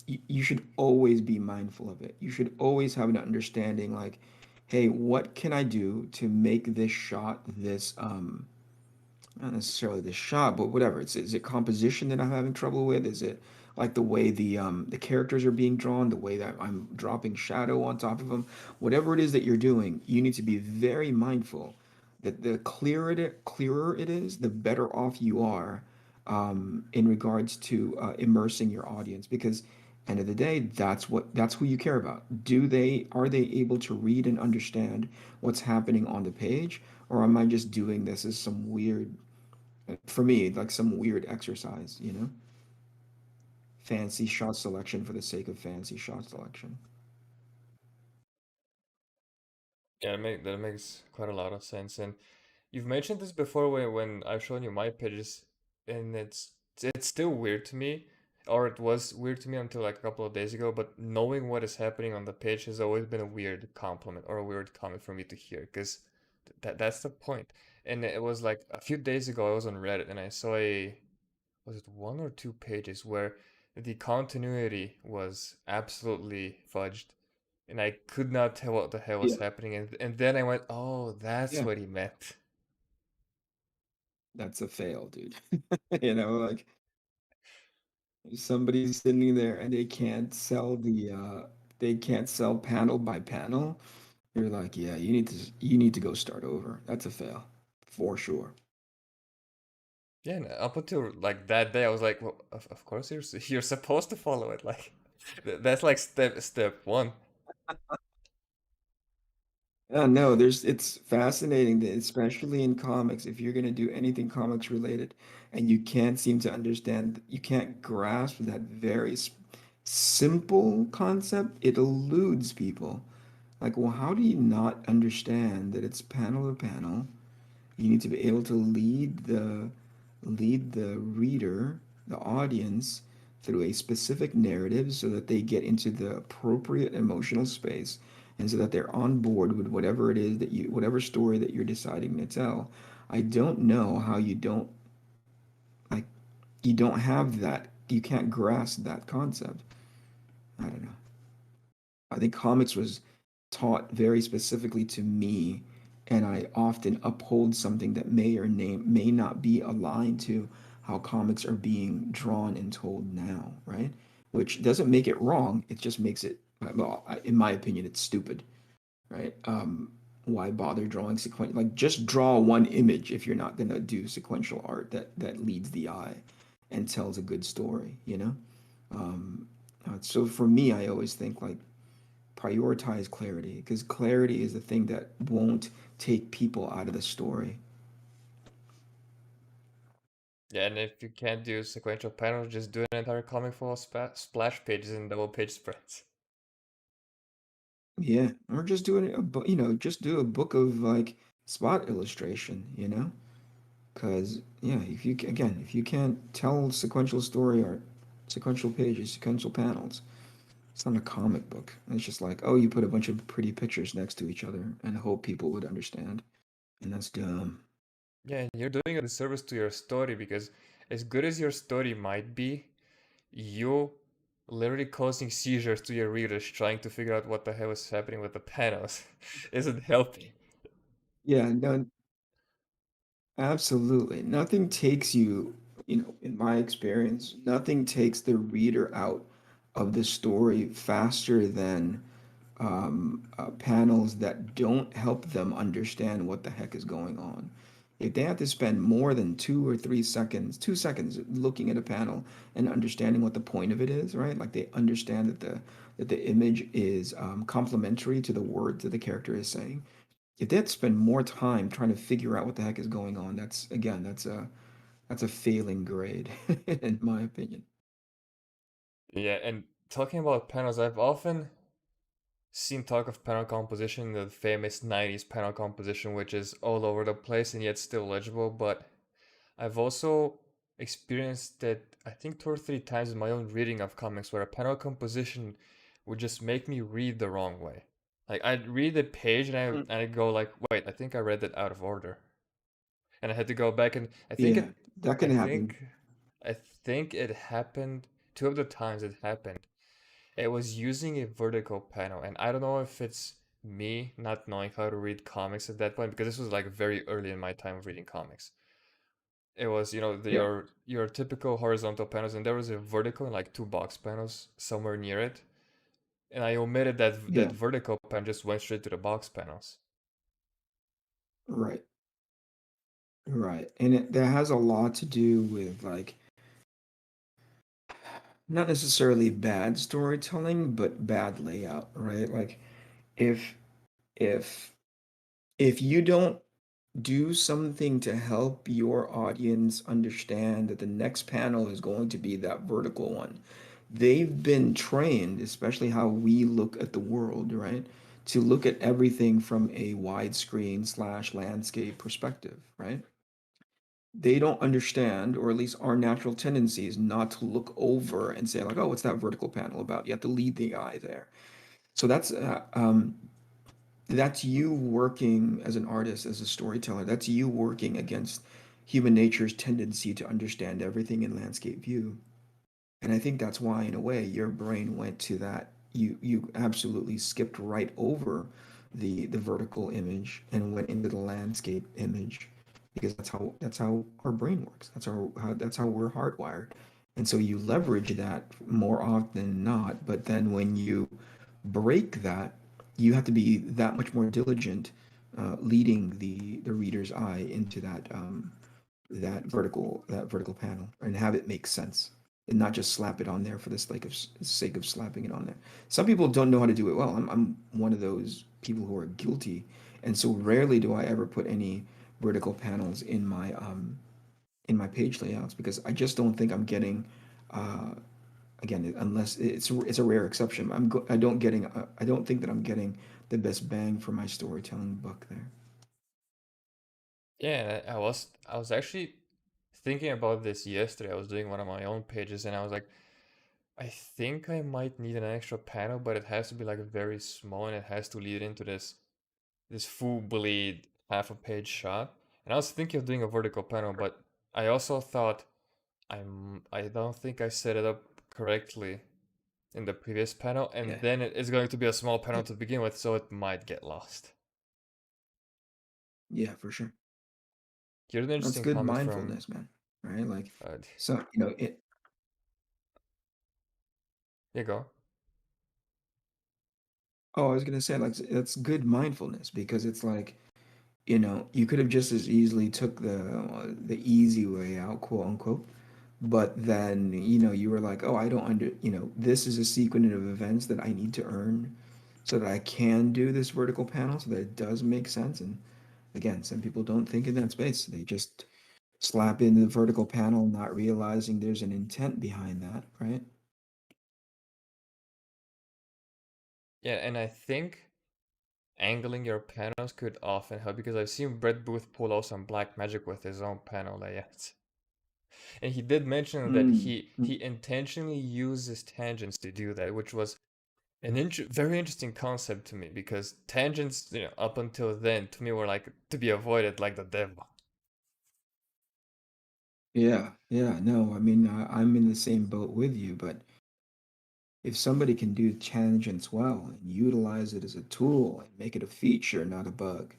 [SPEAKER 2] you should always be mindful of it. You should always have an understanding like, hey, what can I do to make this shot this not necessarily the shot, but whatever. Is it composition that I'm having trouble with? Is it like the way the characters are being drawn, the way that I'm dropping shadow on top of them? Whatever it is that you're doing, you need to be very mindful that the clearer it is, the better off you are in regards to immersing your audience. Because end of the day, that's who you care about. Are they able to read and understand what's happening on the page? Or am I just doing this as some weird, for me, like some weird exercise, you know? Fancy shot selection for the sake of fancy shot selection.
[SPEAKER 1] Yeah, that makes quite a lot of sense. And you've mentioned this before when I've shown you my pages, and it's still weird to me, or it was weird to me until like a couple of days ago. But knowing what is happening on the page has always been a weird compliment or a weird comment for me to hear, because that's the point. And it was like a few days ago, I was on Reddit and I saw was it one or two pages where the continuity was absolutely fudged, and I could not tell what the hell was
[SPEAKER 2] Yeah,
[SPEAKER 1] happening. And then I went, oh, that's
[SPEAKER 2] yeah,
[SPEAKER 1] what he meant.
[SPEAKER 2] that's a fail, dude. You know, like somebody's sitting there and they can't sell panel by panel. You're like, yeah, you need to go start over. That's a fail, for sure.
[SPEAKER 1] Yeah, and up until like that day, I was like, well, of course you're supposed to follow it. Like, that's like step one.
[SPEAKER 2] Yeah, no, it's fascinating that especially in comics, if you're gonna do anything comics related and you can't seem to understand, you can't grasp that very simple concept, it eludes people. Like, well, how do you not understand that it's panel to panel? You need to be able to lead the reader, the audience, through a specific narrative so that they get into the appropriate emotional space and so that they're on board with whatever it is that whatever story that you're deciding to tell. I don't know how like, you don't have that, you can't grasp that concept. I don't know. I think comics was taught very specifically to me, and I often uphold something that may not be aligned to how comics are being drawn and told now, right? Which doesn't make it wrong. It just makes it, well, in my opinion, it's stupid, right? Why bother drawing sequential? Like, just draw one image if you're not gonna do sequential art that leads the eye and tells a good story, you know? Um, so for me, I always think like prioritize clarity because clarity is the thing that won't take people out of the story.
[SPEAKER 1] Yeah, and if you can't do sequential panels, just do an entire comic full of splash pages and double page spreads.
[SPEAKER 2] Yeah, or just doing a book, you know, just do a book of like spot illustration, you know? Because yeah, if you can't tell sequential story art, sequential pages, sequential panels, it's not a comic book. It's just like, oh, you put a bunch of pretty pictures next to each other and hope people would understand, and that's dumb.
[SPEAKER 1] Yeah, and you're doing a disservice to your story because as good as your story might be, you literally causing seizures to your readers trying to figure out what the hell is happening with the panels isn't helping.
[SPEAKER 2] Yeah, no, absolutely. Nothing takes you, you know, in my experience, nothing takes the reader out of the story faster than panels that don't help them understand what the heck is going on. If they have to spend more than 2 or 3 seconds, 2 seconds looking at a panel and understanding what the point of it is, right? Like they understand that the image is complementary to the words that the character is saying. If they had to spend more time trying to figure out what the heck is going on, that's again, that's a failing grade, in my opinion.
[SPEAKER 1] Yeah, and talking about panels, I've often seen talk of panel composition, the famous 90s panel composition, which is all over the place and yet still legible, but I've also experienced that I think 2 or 3 times in my own reading of comics where a panel composition would just make me read the wrong way. Like I'd read the page and
[SPEAKER 2] Mm.
[SPEAKER 1] I'd go like, wait, I think I read it out of order. And I had to go back and
[SPEAKER 2] Yeah, that
[SPEAKER 1] I
[SPEAKER 2] can
[SPEAKER 1] think
[SPEAKER 2] happen.
[SPEAKER 1] I think it happened, two of the times it happened, it was using a vertical panel. And I don't know if it's me not knowing how to read comics at that point, because this was like very early in my time of reading comics. It was,
[SPEAKER 2] Yeah.
[SPEAKER 1] your typical horizontal panels, and there was a vertical and like two box panels somewhere near it. And I omitted that
[SPEAKER 2] Yeah.
[SPEAKER 1] vertical panel, just went straight to the box panels.
[SPEAKER 2] Right. Right. And that has a lot to do with like not necessarily bad storytelling, but bad layout, right? Like if if if you don't do something to help your audience understand that the next panel is going to be that vertical one, they've been trained, especially how we look at the world, right? To look at everything from a widescreen slash landscape perspective, right? They don't understand, or at least our natural tendency is not to look over and say like, oh, what's that vertical panel about? You have to lead the eye there. So that's you working as an artist, as a storyteller. That's you working against human nature's tendency to understand everything in landscape view. And I think that's why, in a way, your brain went to that. You absolutely skipped right over the vertical image and went into the landscape image because that's how our brain works. That's how we're hardwired. And so you leverage that more often than not. But then when you break that, you have to be that much more diligent, leading the reader's eye into that vertical panel and have it make sense and not just slap it on there for the sake of slapping it on there. Some people don't know how to do it well. I'm one of those people who are guilty, and so rarely do I ever put any vertical panels in my page layouts because I just don't think I'm getting uh, again, unless it's a rare exception. I don't think that I'm getting the best bang for my storytelling buck there.
[SPEAKER 1] Yeah, I was actually thinking about this yesterday. I was doing one of my own pages, and I was like, I think I might need an extra panel, but it has to be like very small, and it has to lead into this full bleed half a page shot. And I was thinking of doing a vertical panel, but I also thought I don't think I set it up correctly in the previous panel, and
[SPEAKER 2] Yeah,
[SPEAKER 1] then it is going to be a small panel
[SPEAKER 2] yeah,
[SPEAKER 1] to begin with, so it might get lost.
[SPEAKER 2] yeah, for sure.
[SPEAKER 1] Here's an
[SPEAKER 2] That's
[SPEAKER 1] interesting
[SPEAKER 2] good
[SPEAKER 1] comment from
[SPEAKER 2] mindfulness, man. Right? Like,
[SPEAKER 1] uh,
[SPEAKER 2] so it.
[SPEAKER 1] here you go.
[SPEAKER 2] Oh, I was gonna say like that's good mindfulness because it's like you could have just as easily took the easy way out, quote unquote. But then, you were like, oh, I don't this is a sequence of events that I need to earn so that I can do this vertical panel so that it does make sense. And again, some people don't think in that space. They just slap in the vertical panel, not realizing there's an intent behind that, right?
[SPEAKER 1] Yeah, and I think angling your panels could often help because I've seen Brett Booth pull off some black magic with his own panel layouts. And he did mention that
[SPEAKER 2] Mm.
[SPEAKER 1] he intentionally uses tangents to do that, which was an very interesting concept to me because tangents, up until then, to me were like to be avoided like the devil.
[SPEAKER 2] Yeah, yeah, no, I mean, I'm in the same boat with you, but if somebody can do tangents well and utilize it as a tool and make it a feature, not a bug,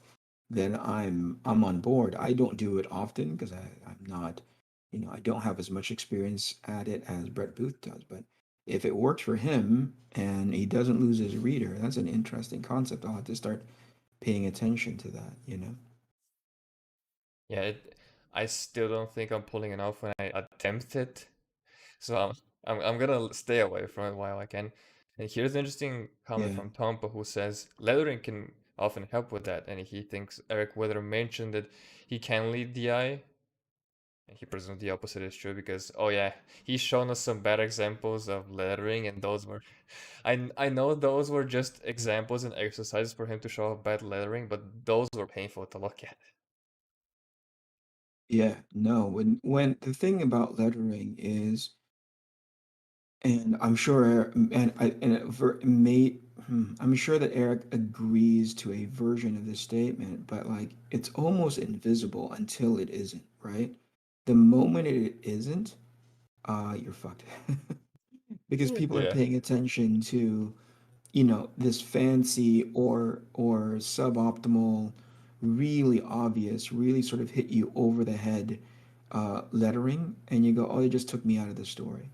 [SPEAKER 2] then I'm on board. I don't do it often because I'm not, I don't have as much experience at it as Brett Booth does. But if it works for him and he doesn't lose his reader, that's an interesting concept. I'll have to start paying attention to that.
[SPEAKER 1] Yeah, I still don't think I'm pulling it off when I attempt it. So I'm gonna stay away from it while I can. And here's an interesting comment
[SPEAKER 2] Yeah.
[SPEAKER 1] from Tompa who says lettering can often help with that, and he thinks Eric Weather mentioned that he can lead the eye. And he presumes the opposite is true because oh yeah, he's shown us some bad examples of lettering, and those were I know those were just examples and exercises for him to show off bad lettering, but those were painful to look at.
[SPEAKER 2] Yeah, no, when the thing about lettering is, and I'm sure, and I and it ver, may, I'm sure that Eric agrees to a version of this statement, but like it's almost invisible until it isn't, right? The moment it isn't, you're fucked. Because people are
[SPEAKER 1] Yeah.
[SPEAKER 2] paying attention to, this fancy or suboptimal, really obvious, really sort of hit you over the head lettering, and you go, oh, they just took me out of the story.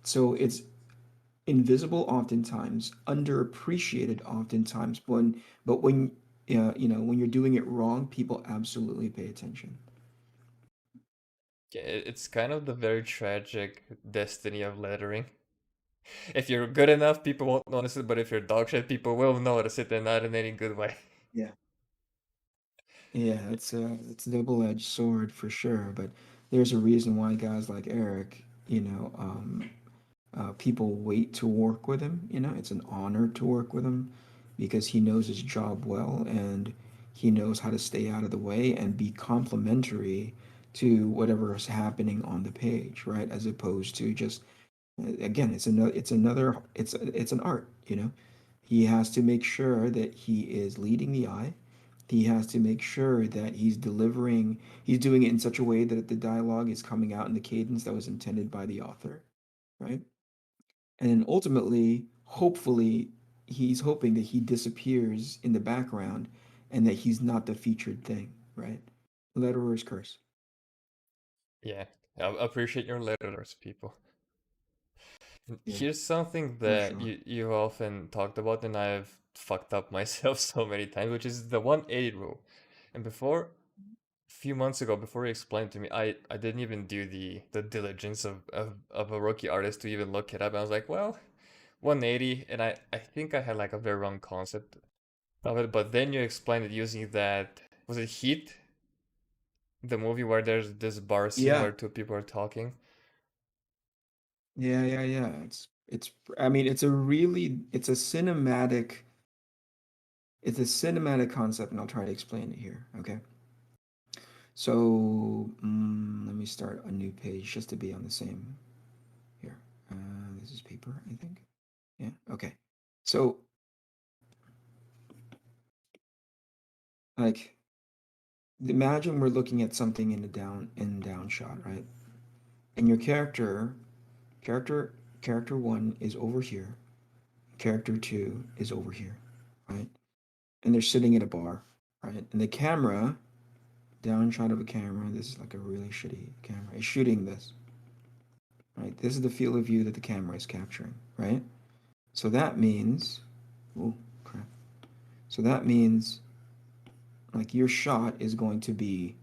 [SPEAKER 2] So it's invisible oftentimes, underappreciated oftentimes, but when you're doing it wrong, people absolutely pay attention.
[SPEAKER 1] Yeah, it's kind of the very tragic destiny of lettering. If you're good enough, people won't notice it, but if you're dog shit, people will notice it, and not in any good way.
[SPEAKER 2] Yeah. Yeah, it's a double-edged sword for sure, but there's a reason why guys like Eric, people wait to work with him. It's an honor to work with him because he knows his job well and he knows how to stay out of the way and be complementary to whatever is happening on the page, right? As opposed to just again, it's an art. He has to make sure that he is leading the eye. He has to make sure that he's doing it in such a way that the dialogue is coming out in the cadence that was intended by the author, right? And then ultimately, hopefully, he's hoping that he disappears in the background and that he's not the featured thing, right? Letterer's curse.
[SPEAKER 1] Yeah, I appreciate your letters, people.
[SPEAKER 2] Yeah,
[SPEAKER 1] Here's something
[SPEAKER 2] for
[SPEAKER 1] that
[SPEAKER 2] sure.
[SPEAKER 1] you often talked about, and I've fucked up myself so many times, which is the 180 rule. And before, a few months ago, before you explained to me, I didn't even do the diligence of a rookie artist to even look it up. I was like, well, 180, and I think I had like a very wrong concept of it. But then you explained it using that, was it Heat, the movie where there's this bar scene
[SPEAKER 2] Yeah,
[SPEAKER 1] where two people are talking?
[SPEAKER 2] yeah. I mean, it's a cinematic concept, and I'll try to explain it here. Okay. So, let me start a new page just to be on the same here. This is paper, I think. Yeah. Okay. So, like, imagine we're looking at something in down shot, right? And your character character one is over here. Character two is over here, right? And they're sitting at a bar, right? And the camera, down shot of a camera. This is like a really shitty camera. Is shooting this, right? This is the field of view that the camera is capturing, right? So that means, oh crap. So that means like your shot is going to be,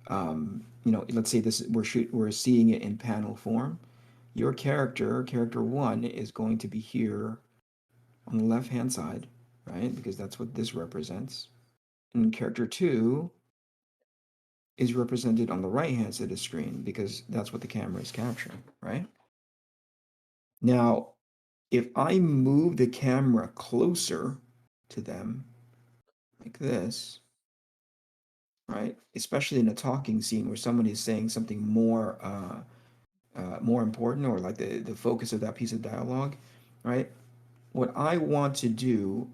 [SPEAKER 2] let's say this we're seeing it in panel form. Your character one, is going to be here on the left hand side, right? Because that's what this represents. And character two is represented on the right hand side of the screen because that's what the camera is capturing, right? Now, if I move the camera closer to them like this, right? Especially in a talking scene where somebody is saying something more important, or like the focus of that piece of dialogue, right? What I want to do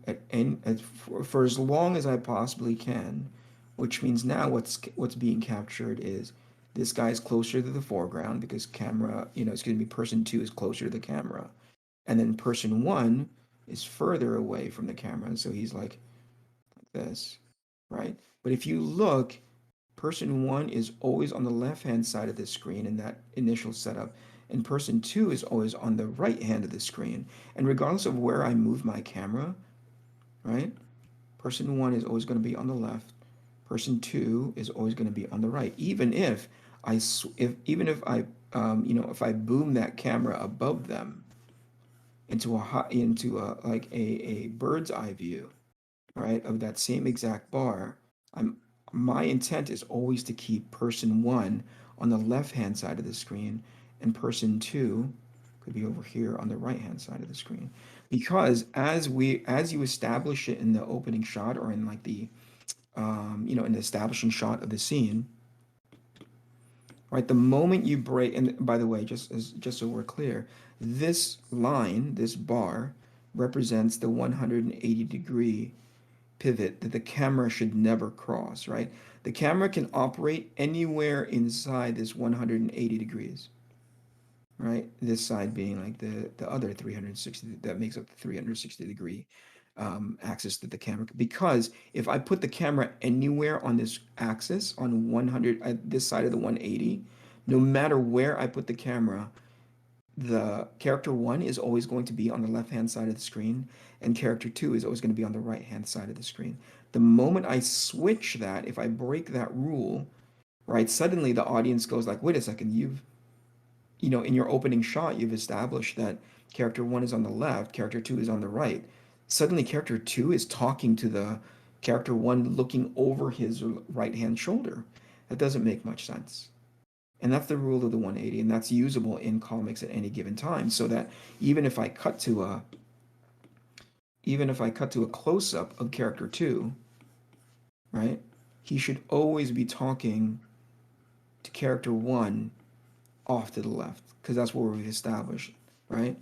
[SPEAKER 2] for as long as I possibly can, which means now what's being captured is this guy's closer to the foreground because person two is closer to the camera, and then person one is further away from the camera, so he's like this, right? But if you look, person one is always on the left hand side of the screen in that initial setup, and person two is always on the right hand of the screen. And regardless of where I move my camera, right, person one is always going to be on the left, person two is always going to be on the right, even if if I boom that camera above them into a bird's eye view, right, of that same exact bar. I'm My intent is always to keep person one on the left hand side of the screen, and person two could be over here on the right hand side of the screen. Because as you establish it in the opening shot, or in like the in the establishing shot of the scene, right? The moment you break, and by the way, just so we're clear, this line, this bar, represents the 180-degree pivot that the camera should never cross, right? The camera can operate anywhere inside this 180 degrees, right? This side being like the other 360 that makes up the 360-degree axis that the camera. Because if I put the camera anywhere on this axis on 100 this side of the 180, no matter where I put the camera, the character one is always going to be on the left hand side of the screen, and character two is always going to be on the right hand side of the screen. The moment I switch that, if I break that rule, right, suddenly the audience goes like, wait a second, in your opening shot, you've established that character one is on the left, character two is on the right. Suddenly, character two is talking to the character one looking over his right hand shoulder. That doesn't make much sense. And that's the rule of the 180, and that's usable in comics at any given time. So that even if I cut to a close up of character two, right, he should always be talking to character one off to the left because that's where we've established, right?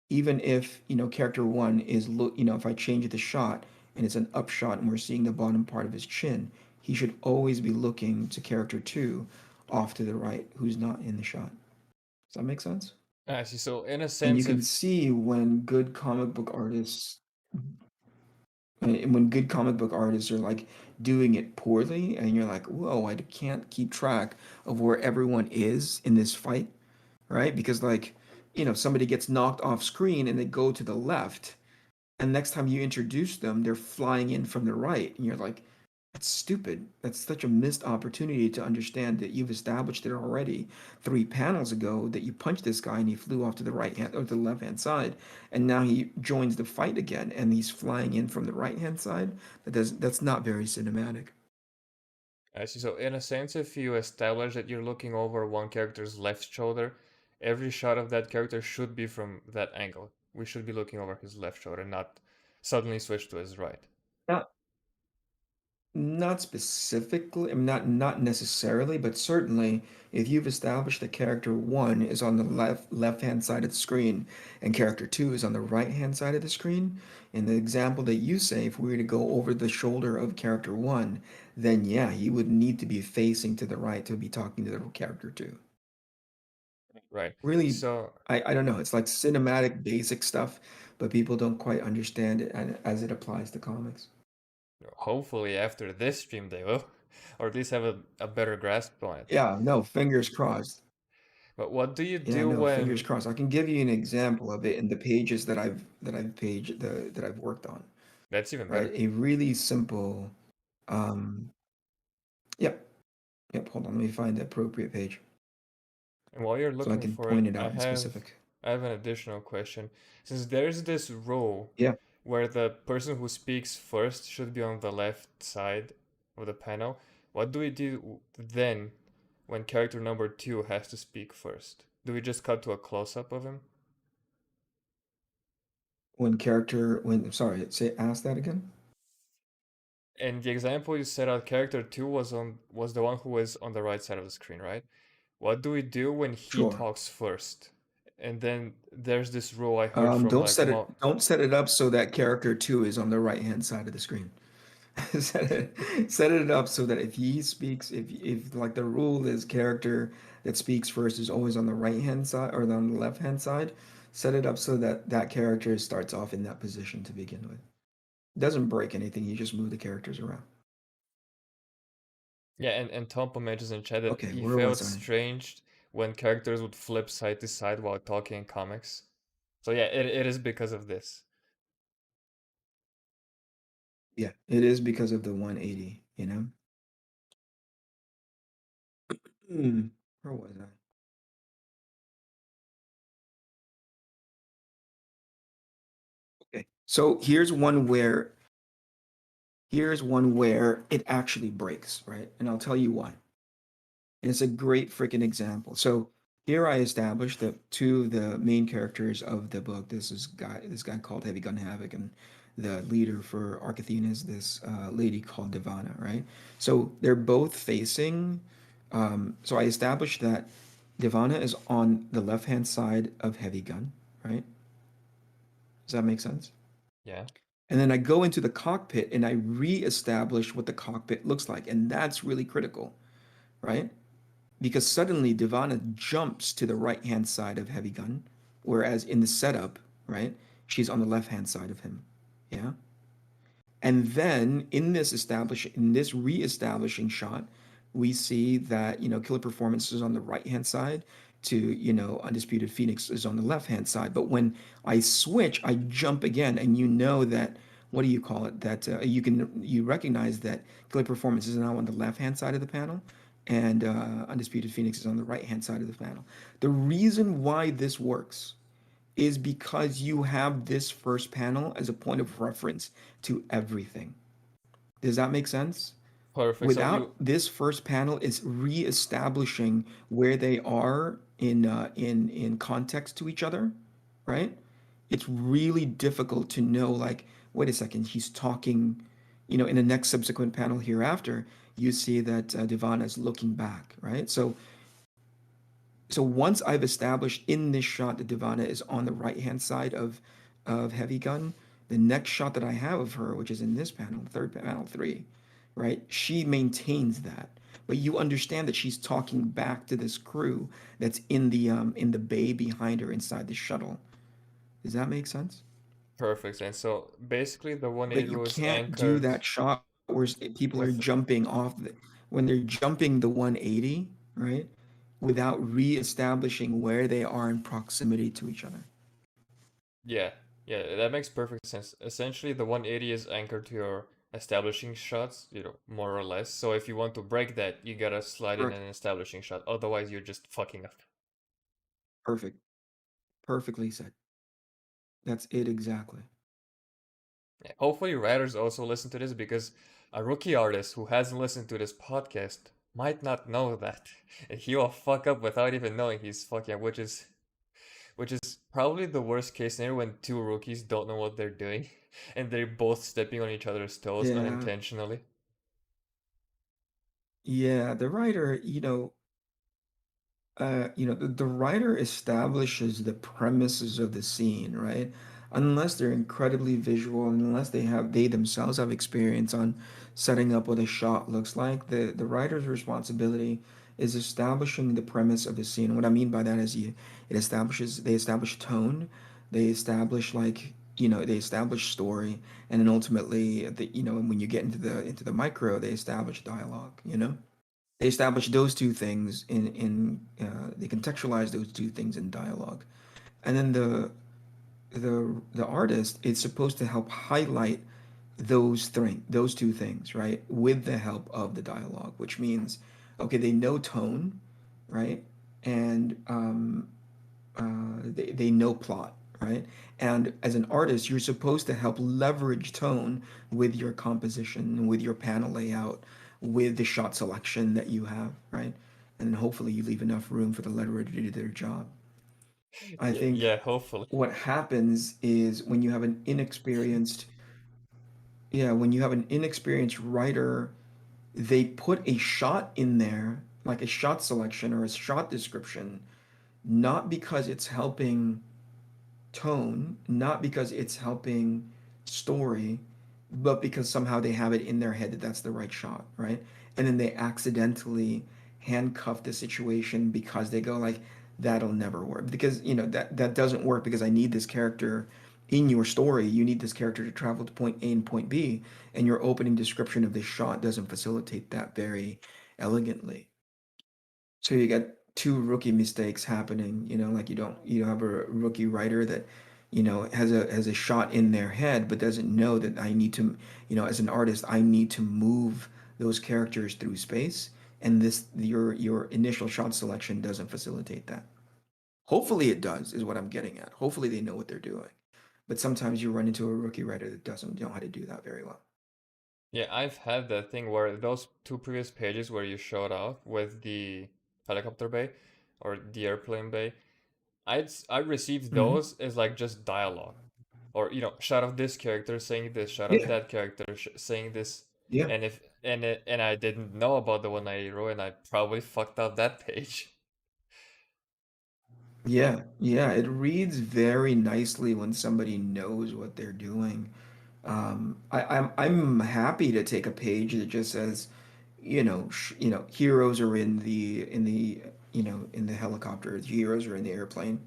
[SPEAKER 2] Even if character one is if I change the shot and it's an upshot and we're seeing the bottom part of his chin, he should always be looking to character two off to the right, who's not in the shot. Does that make sense?
[SPEAKER 1] I see. So in a
[SPEAKER 2] And you
[SPEAKER 1] sense,
[SPEAKER 2] can
[SPEAKER 1] if
[SPEAKER 2] see when good comic book artists are like doing it poorly, and you're like, whoa, I can't keep track of where everyone is in this fight, right? Because like, somebody gets knocked off screen and they go to the left, and next time you introduce them, they're flying in from the right, and you're like, that's stupid. That's such a missed opportunity to understand that you've established it already 3 panels ago that you punched this guy and he flew off to the right hand or to the left hand side, and now he joins the fight again and he's flying in from the right hand side. That's not very cinematic.
[SPEAKER 1] I see. So in a sense, if you establish that you're looking over one character's left shoulder, every shot of that character should be from that angle. We should be looking over his left shoulder, not suddenly switch to his right.
[SPEAKER 2] Not not specifically, I mean, not necessarily, but certainly if you've established that character one is on the left hand side of the screen and character two is on the right hand side of the screen, in the example that you say, if we were to go over the shoulder of character one, then yeah, he would need to be facing to the right to be talking to the character two.
[SPEAKER 1] Right.
[SPEAKER 2] Really,
[SPEAKER 1] So
[SPEAKER 2] I don't know, it's like cinematic basic stuff, but people don't quite understand it as it applies to comics.
[SPEAKER 1] hopefully after this stream they will, or at least have a better grasp on it.
[SPEAKER 2] Yeah, no, fingers crossed.
[SPEAKER 1] But what do you
[SPEAKER 2] Yeah,
[SPEAKER 1] do
[SPEAKER 2] no, fingers
[SPEAKER 1] when
[SPEAKER 2] crossed. I can give you an example of it in the pages that I've worked on,
[SPEAKER 1] that's even
[SPEAKER 2] right?
[SPEAKER 1] better?
[SPEAKER 2] A really simple, um, yep, yep. Hold on, let me find the appropriate page
[SPEAKER 1] And while you're
[SPEAKER 2] so I
[SPEAKER 1] looking
[SPEAKER 2] can
[SPEAKER 1] for
[SPEAKER 2] point
[SPEAKER 1] it,
[SPEAKER 2] it out in specific.
[SPEAKER 1] I have an additional question. Since there's this rule
[SPEAKER 2] Yeah,
[SPEAKER 1] where the person who speaks first should be on the left side of the panel, what do we do then when character number two has to speak first? Do we just cut to a close up of him?
[SPEAKER 2] sorry, ask that again.
[SPEAKER 1] And the example you set out, character two was the one who was on the right side of the screen, right? What do we do when he
[SPEAKER 2] Sure.
[SPEAKER 1] talks first? And then there's this rule I heard from like
[SPEAKER 2] Don't set it up so that character two is on the right hand side of the screen. Set it up so that if he speaks, if like the rule is character that speaks first is always on the right hand side or on the left hand side, set it up so that that character starts off in that position to begin with. It doesn't break anything, you just move the characters around.
[SPEAKER 1] yeah, and Tompence mentions in chat that
[SPEAKER 2] Okay,
[SPEAKER 1] he
[SPEAKER 2] where
[SPEAKER 1] felt
[SPEAKER 2] was I?
[SPEAKER 1] strange when characters would flip side to side while talking in comics. So yeah, it is because of this.
[SPEAKER 2] Yeah, it is because of the 180, you know? Hmm, where was I? Okay. So here's one where it actually breaks, right? And I'll tell you why. And it's a great freaking example. So here I established that two of the main characters of the book, this guy called Heavy Gun Havoc, and the leader for Arcathena is this lady called Divana, right? So they're both facing. So I established that Divana is on the left hand side of Heavy Gun, right? Does that make sense?
[SPEAKER 1] Yeah.
[SPEAKER 2] And then I go into the cockpit and I re-establish what the cockpit looks like, and that's really critical, right? because suddenly Divana jumps to the right hand side of Heavy Gun, whereas in the setup, right, she's on the left hand side of him. Yeah. And then in this re-establishing shot, we see that, Killer Performance is on the right-hand side to, Undisputed Phoenix is on the left-hand side. But when I switch, I jump again, and you know that, what do you call it? That you recognize that Killer Performance is now on the left-hand side of the panel, and Undisputed Phoenix is on the right-hand side of the panel. The reason why this works is because you have this first panel as a point of reference to everything. Does that make sense?
[SPEAKER 1] Perfect. So
[SPEAKER 2] Without
[SPEAKER 1] you
[SPEAKER 2] this first panel, it's re-establishing where they are in context to each other, right? It's really difficult to know, like, wait a second, he's talking, in the next subsequent panel hereafter, you see that Divana is looking back, right? So once I've established in this shot that Divana is on the right hand side of Heavy Gun, the next shot that I have of her, which is in this panel, third panel three, right? She maintains that. But you understand that she's talking back to this crew that's in the bay behind her inside the shuttle. Does that make sense?
[SPEAKER 1] perfect. And so basically the
[SPEAKER 2] But
[SPEAKER 1] 180
[SPEAKER 2] you
[SPEAKER 1] row is
[SPEAKER 2] can't do
[SPEAKER 1] anchored
[SPEAKER 2] that shot where people are
[SPEAKER 1] with
[SPEAKER 2] jumping when they're jumping the 180, right? Without re-establishing where they are in proximity to each other.
[SPEAKER 1] yeah, yeah, that makes perfect sense. Essentially the 180 is anchored to your establishing shots, more or less. So if you want to break that, you gotta slide in
[SPEAKER 2] Correct.
[SPEAKER 1] an establishing shot. Otherwise you're just fucking up.
[SPEAKER 2] Perfect. Perfectly said. That's it exactly.
[SPEAKER 1] Yeah, hopefully writers also listen to this because a rookie artist who hasn't listened to this podcast might not know that. And he will fuck up without even knowing he's fucking up, which is probably the worst case scenario when two rookies don't know what they're doing and they're both stepping on each other's toes
[SPEAKER 2] Yeah.
[SPEAKER 1] unintentionally.
[SPEAKER 2] Yeah. The writer, the writer establishes the premises of the scene, right? Unless they're incredibly visual, and unless they themselves have experience on setting up what a shot looks like, the writer's responsibility is establishing the premise of the scene. What I mean by that is they establish tone, they establish they establish story, and then ultimately when you get into the micro, they establish dialogue, they establish those two things they contextualize those two things in dialogue, and then the artist is supposed to help highlight those two things, right, with the help of the dialogue, which means, okay, they know tone, right, and they know plot, right? And as an artist, you're supposed to help leverage tone with your composition, with your panel layout, with the shot selection that you have, right? And then hopefully you leave enough room for the letterer to do their job. I
[SPEAKER 1] Yeah,
[SPEAKER 2] think
[SPEAKER 1] yeah, hopefully.
[SPEAKER 2] what happens is when you have an inexperienced writer, they put a shot in there, like a shot selection or a shot description, not because it's helping tone, not because it's helping story, but because somehow they have it in their head that that's the right shot, right? And then they accidentally handcuff the situation because they go like, that'll never work. Because, that doesn't work because I need this character in your story. You need this character to travel to point A and point B, and your opening description of this shot doesn't facilitate that very elegantly. So you get two rookie mistakes happening, like you don't have a rookie writer that, has a shot in their head but doesn't know that I need to, as an artist, I need to move those characters through space, and your initial shot selection doesn't facilitate that. Hopefully it does, is what I'm getting at. Hopefully they know what they're doing. But sometimes you run into a rookie writer that doesn't know how to do that very well.
[SPEAKER 1] Yeah, I've had that thing where those two previous pages where you showed off with the helicopter bay or the airplane bay, I received
[SPEAKER 2] Hmm.
[SPEAKER 1] those as like just dialogue. Or shot of this character saying this, shot of
[SPEAKER 2] Yeah,
[SPEAKER 1] that character saying this,
[SPEAKER 2] yeah.
[SPEAKER 1] and I didn't know about the 190 row, and I probably fucked up that page.
[SPEAKER 2] Yeah, yeah, it reads very nicely when somebody knows what they're doing. I'm happy to take a page that just says, heroes are in the helicopter, heroes are in the airplane.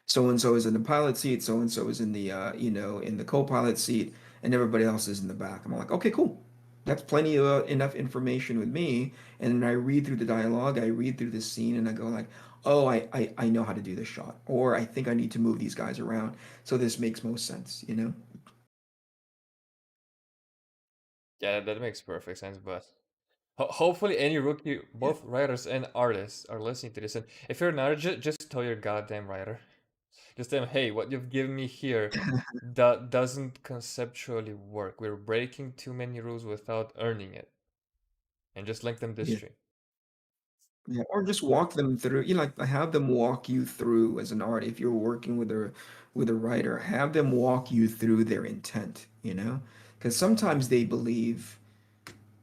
[SPEAKER 2] So and so is in the pilot seat, so and so is in the in the co-pilot seat, and everybody else is in the back. I'm like, okay, cool. That's plenty of enough information with me. And then I read through the dialogue, I read through the scene, and I go like, oh, I know how to do this shot, or I think I need to move these guys around. So this makes most sense, you know?
[SPEAKER 1] Yeah, that makes perfect sense, but hopefully any rookie,
[SPEAKER 2] Yeah.
[SPEAKER 1] both writers and artists, are listening to this. And if you're an artist, just tell your goddamn writer. Just tell him, hey, what you've given me here doesn't conceptually work. We're breaking too many rules without earning it. And just link them this
[SPEAKER 2] Yeah.
[SPEAKER 1] stream.
[SPEAKER 2] Yeah, or just walk them through, like have them walk you through as an art. If you're working with a writer, have them walk you through their intent, you know? Because sometimes they believe,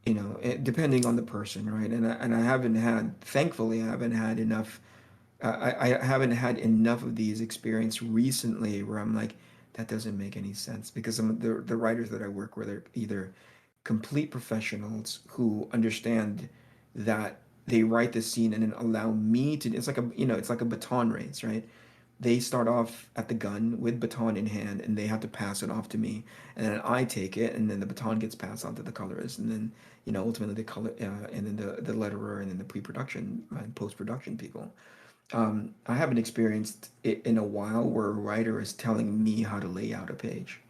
[SPEAKER 2] depending on the person, right? And I haven't had, thankfully, I haven't had enough I haven't had enough of these experience recently where I'm like, that doesn't make any sense because some of the writers that I work with are either complete professionals who understand that they write the scene and then allow me to, it's like a baton race, right? They start off at the gun with baton in hand and they have to pass it off to me, and then I take it and then the baton gets passed on to the colorist, and then ultimately the color and then the letterer and then the pre-production and post-production people. I haven't experienced it in a while where a writer is telling me how to lay out a page.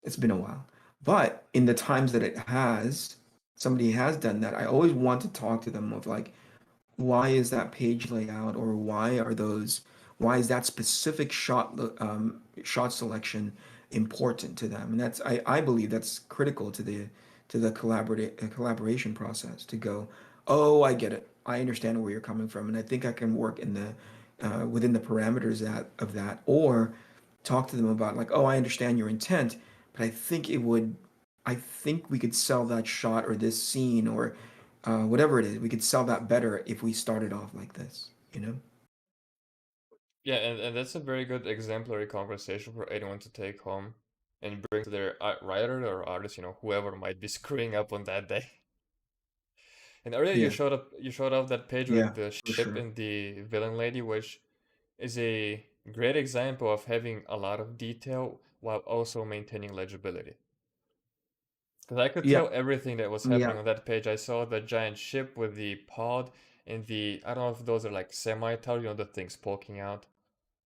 [SPEAKER 2] It's been a while. But in the times that somebody has done that, I always want to talk to them of like, why is that page layout, or why is that specific shot selection important to them? And I believe that's critical to the collaboration process to go, oh, I get it, I understand where you're coming from, and I think I can work in the within the parameters of that, or talk to them about like, oh, I understand your intent, but I think we could sell that shot or this scene or whatever it is, we could sell that better if we started off like this, you know?
[SPEAKER 1] Yeah, and that's a very good exemplary conversation for anyone to take home and bring to their writer or artist, whoever might be screwing up on that day. And earlier
[SPEAKER 2] Yeah,
[SPEAKER 1] you showed off that page with
[SPEAKER 2] yeah,
[SPEAKER 1] the
[SPEAKER 2] for
[SPEAKER 1] ship
[SPEAKER 2] sure.
[SPEAKER 1] and the villain lady, which is a great example of having a lot of detail while also maintaining legibility. Because I could
[SPEAKER 2] Yeah,
[SPEAKER 1] tell everything that was
[SPEAKER 2] yeah.
[SPEAKER 1] happening on that page. I saw the giant ship with the pod and I don't know if those are like semi-tower, the things poking out.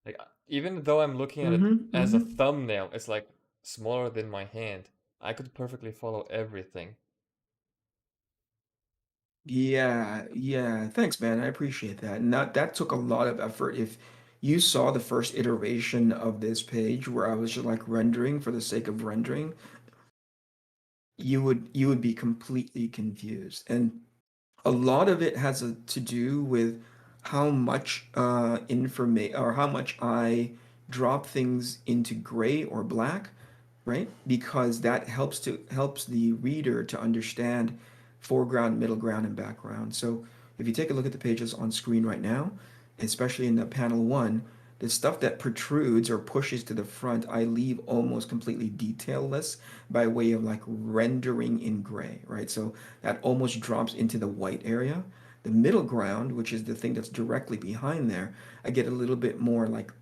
[SPEAKER 1] Like, even though I'm looking at it
[SPEAKER 2] Mm-hmm,
[SPEAKER 1] as a
[SPEAKER 2] mm-hmm.
[SPEAKER 1] thumbnail, it's like smaller than my hand. I could perfectly follow everything.
[SPEAKER 2] Yeah, yeah. Thanks, man. I appreciate that. And that took a lot of effort. If you saw the first iteration of this page where I was just like rendering for the sake of rendering, you would be completely confused. And a lot of it has to do with how much information or how much I drop things into gray or black, right? Because that helps the reader to understand foreground, middle ground, and background. So if you take a look at the pages on screen right now, especially in the panel one, the stuff that protrudes or pushes to the front, I leave almost completely detailless by way of like rendering in gray, right? So that almost drops into the white area. The middle ground, which is the thing that's directly behind there, I get a little bit more like,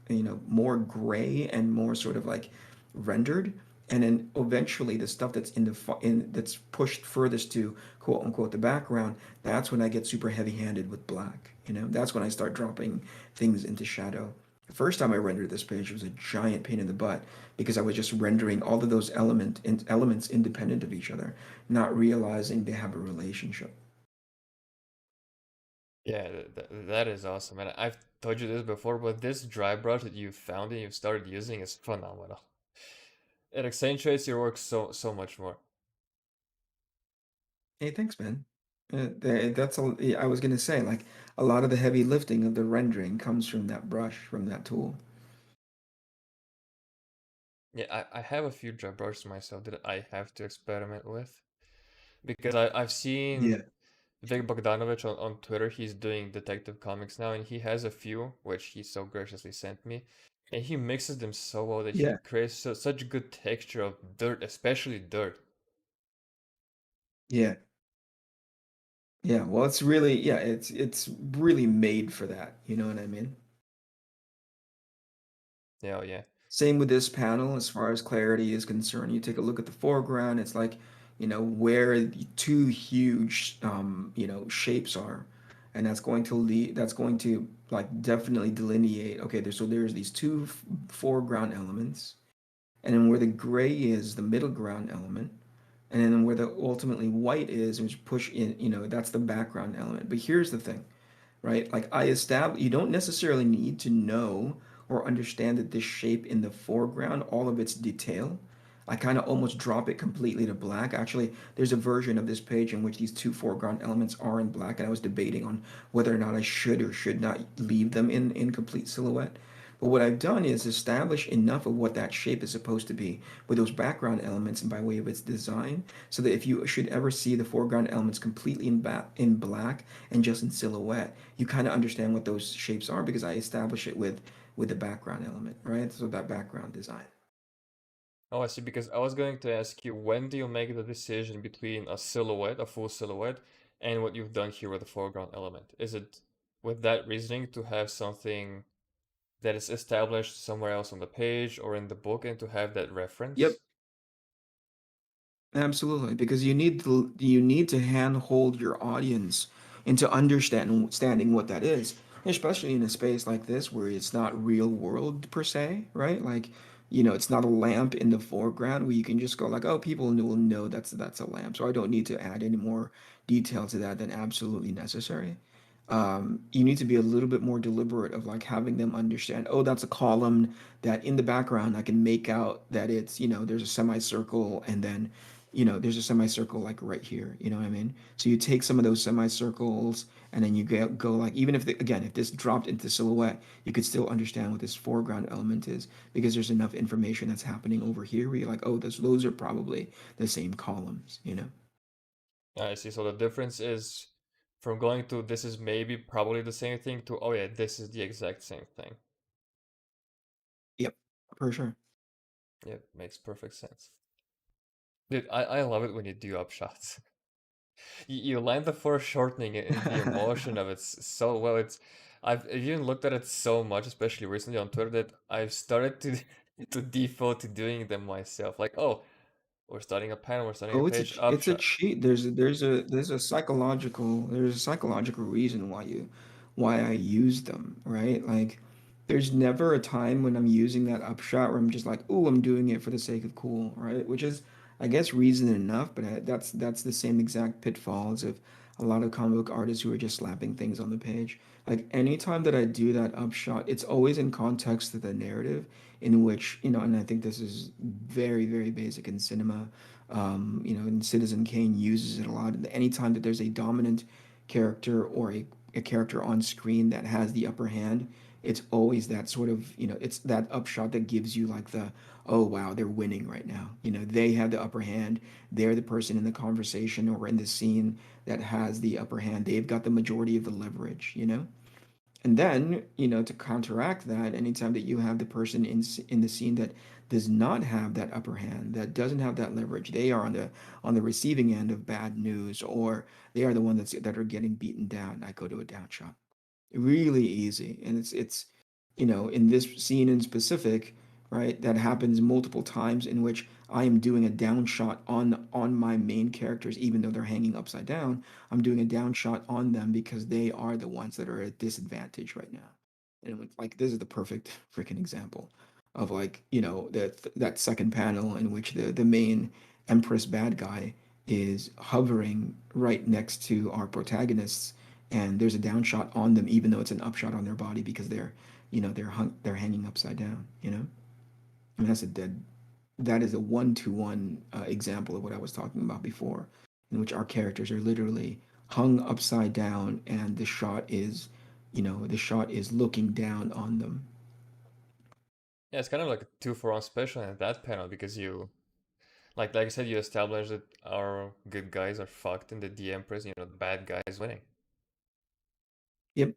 [SPEAKER 2] more gray and more sort of like rendered. And then eventually the stuff that's that's pushed furthest to quote unquote the background, that's when I get super heavy-handed with black. That's when I start dropping things into shadow. The first time I rendered this page was a giant pain in the butt because I was just rendering all of those elements independent of each other, not realizing they have a relationship.
[SPEAKER 1] Yeah, that is awesome. And I've told you this before, but this dry brush that you found and you've started using is phenomenal. It accentuates your work so much more.
[SPEAKER 2] Hey, thanks, man. That's all. Yeah, I was gonna say, like, a lot of the heavy lifting of the rendering comes from that brush, from that tool.
[SPEAKER 1] Yeah, I have a few dry brushes myself that I have to experiment with because I've
[SPEAKER 2] Yeah,
[SPEAKER 1] seen Vic Bogdanovich on Twitter. He's doing Detective Comics now, and he has a few which he so graciously sent me, and he mixes them so well that he
[SPEAKER 2] yeah,
[SPEAKER 1] creates such good texture of dirt, especially dirt.
[SPEAKER 2] yeah. Yeah, well, it's really, yeah, it's really made for that. You know what I mean?
[SPEAKER 1] Yeah, oh, yeah.
[SPEAKER 2] Same with this panel, as far as clarity is concerned. You take a look at the foreground, it's like, where the two huge, shapes are. And that's going to like definitely delineate, okay, there's these two foreground elements. And then where the gray is the middle ground element. And then where the ultimately white is, which push in, that's the background element. But here's the thing, right? Like you don't necessarily need to know or understand that this shape in the foreground, all of its detail. I kind of almost drop it completely to black. Actually, there's a version of this page in which these two foreground elements are in black, and I was debating on whether or not I should or should not leave them in complete silhouette. But what I've done is establish enough of what that shape is supposed to be with those background elements and by way of its design, so that if you should ever see the foreground elements completely in black and just in silhouette, you kind of understand what those shapes are because I establish it with the background element, right? So that background design.
[SPEAKER 1] Oh, I see, because I was going to ask you, when do you make the decision between a silhouette, a full silhouette, and what you've done here with the foreground element? Is it with that reasoning to have something that is established somewhere else on the page or in the book and to have that
[SPEAKER 2] Yep,
[SPEAKER 1] reference?
[SPEAKER 2] absolutely, because you need to handhold your audience into understanding what that is, especially in a space like this where it's not real world per se, right? Like, it's not a lamp in the foreground where you can just go like, oh, people will know that's a lamp, so I don't need to add any more detail to that than absolutely necessary. You need to be a little bit more deliberate of like having them understand, oh, that's a column that in the background I can make out that it's, there's a semicircle and then, there's a semicircle like right here, you know what I mean? So you take some of those semicircles and then you go like, even if, again, if this dropped into silhouette, you could still understand what this foreground element is because there's enough information that's happening over here where you're like, oh, those are probably the same columns, you know?
[SPEAKER 1] I see. So the difference is from going to this is maybe probably the same thing to, oh yeah, this is the exact same thing.
[SPEAKER 2] Yep, for sure.
[SPEAKER 1] Yeah, makes perfect sense. Dude, I love it when you do upshots. You land the foreshortening and the emotion of it so well. I've even looked at it so much, especially recently on Twitter, that I've started to to default to doing them myself. Like, oh, we're starting a panel, we're starting a
[SPEAKER 2] Oh,
[SPEAKER 1] page,
[SPEAKER 2] it's a
[SPEAKER 1] upshot.
[SPEAKER 2] cheat. There's a psychological reason why I use them, right? Like there's never a time when I'm using that upshot where I'm just like, "Oh, I'm doing it for the sake of cool," right? Which is I guess reason enough, but that's the same exact pitfalls of a lot of comic book artists who are just slapping things on the page. Like anytime that I do that upshot, it's always in context to the narrative in which, and I think this is very, very basic in cinema, and Citizen Kane uses it a lot. Anytime that there's a dominant character or a character on screen that has the upper hand, it's always that sort of, it's that upshot that gives you like oh wow, they're winning right now. They have the upper hand. They're the person in the conversation or in the scene that has the upper hand. They've got the majority of the leverage. And then, to counteract that, anytime that you have the person in the scene that does not have that upper hand, that doesn't have that leverage, they are on the receiving end of bad news, or they are the one that are getting beaten down. I go to a down shot. Really easy, and it's in this scene in specific, right? That happens multiple times in which I am doing a down shot on my main characters, even though they're hanging upside down. I'm doing a down shot on them because they are the ones that are at disadvantage right now. And like this is the perfect freaking example of like that second panel in which the main Empress bad guy is hovering right next to our protagonists, and there's a down shot on them even though it's an upshot on their body because they're hanging upside down. I mean, that is a one-to-one example of what I was talking about before, in which our characters are literally hung upside down and the shot is looking down on them.
[SPEAKER 1] Yeah, it's kind of like a 2-for-1 special in that panel because you, like I said, you established that our good guys are fucked and that the Empress, the bad guy is winning.
[SPEAKER 2] Yep.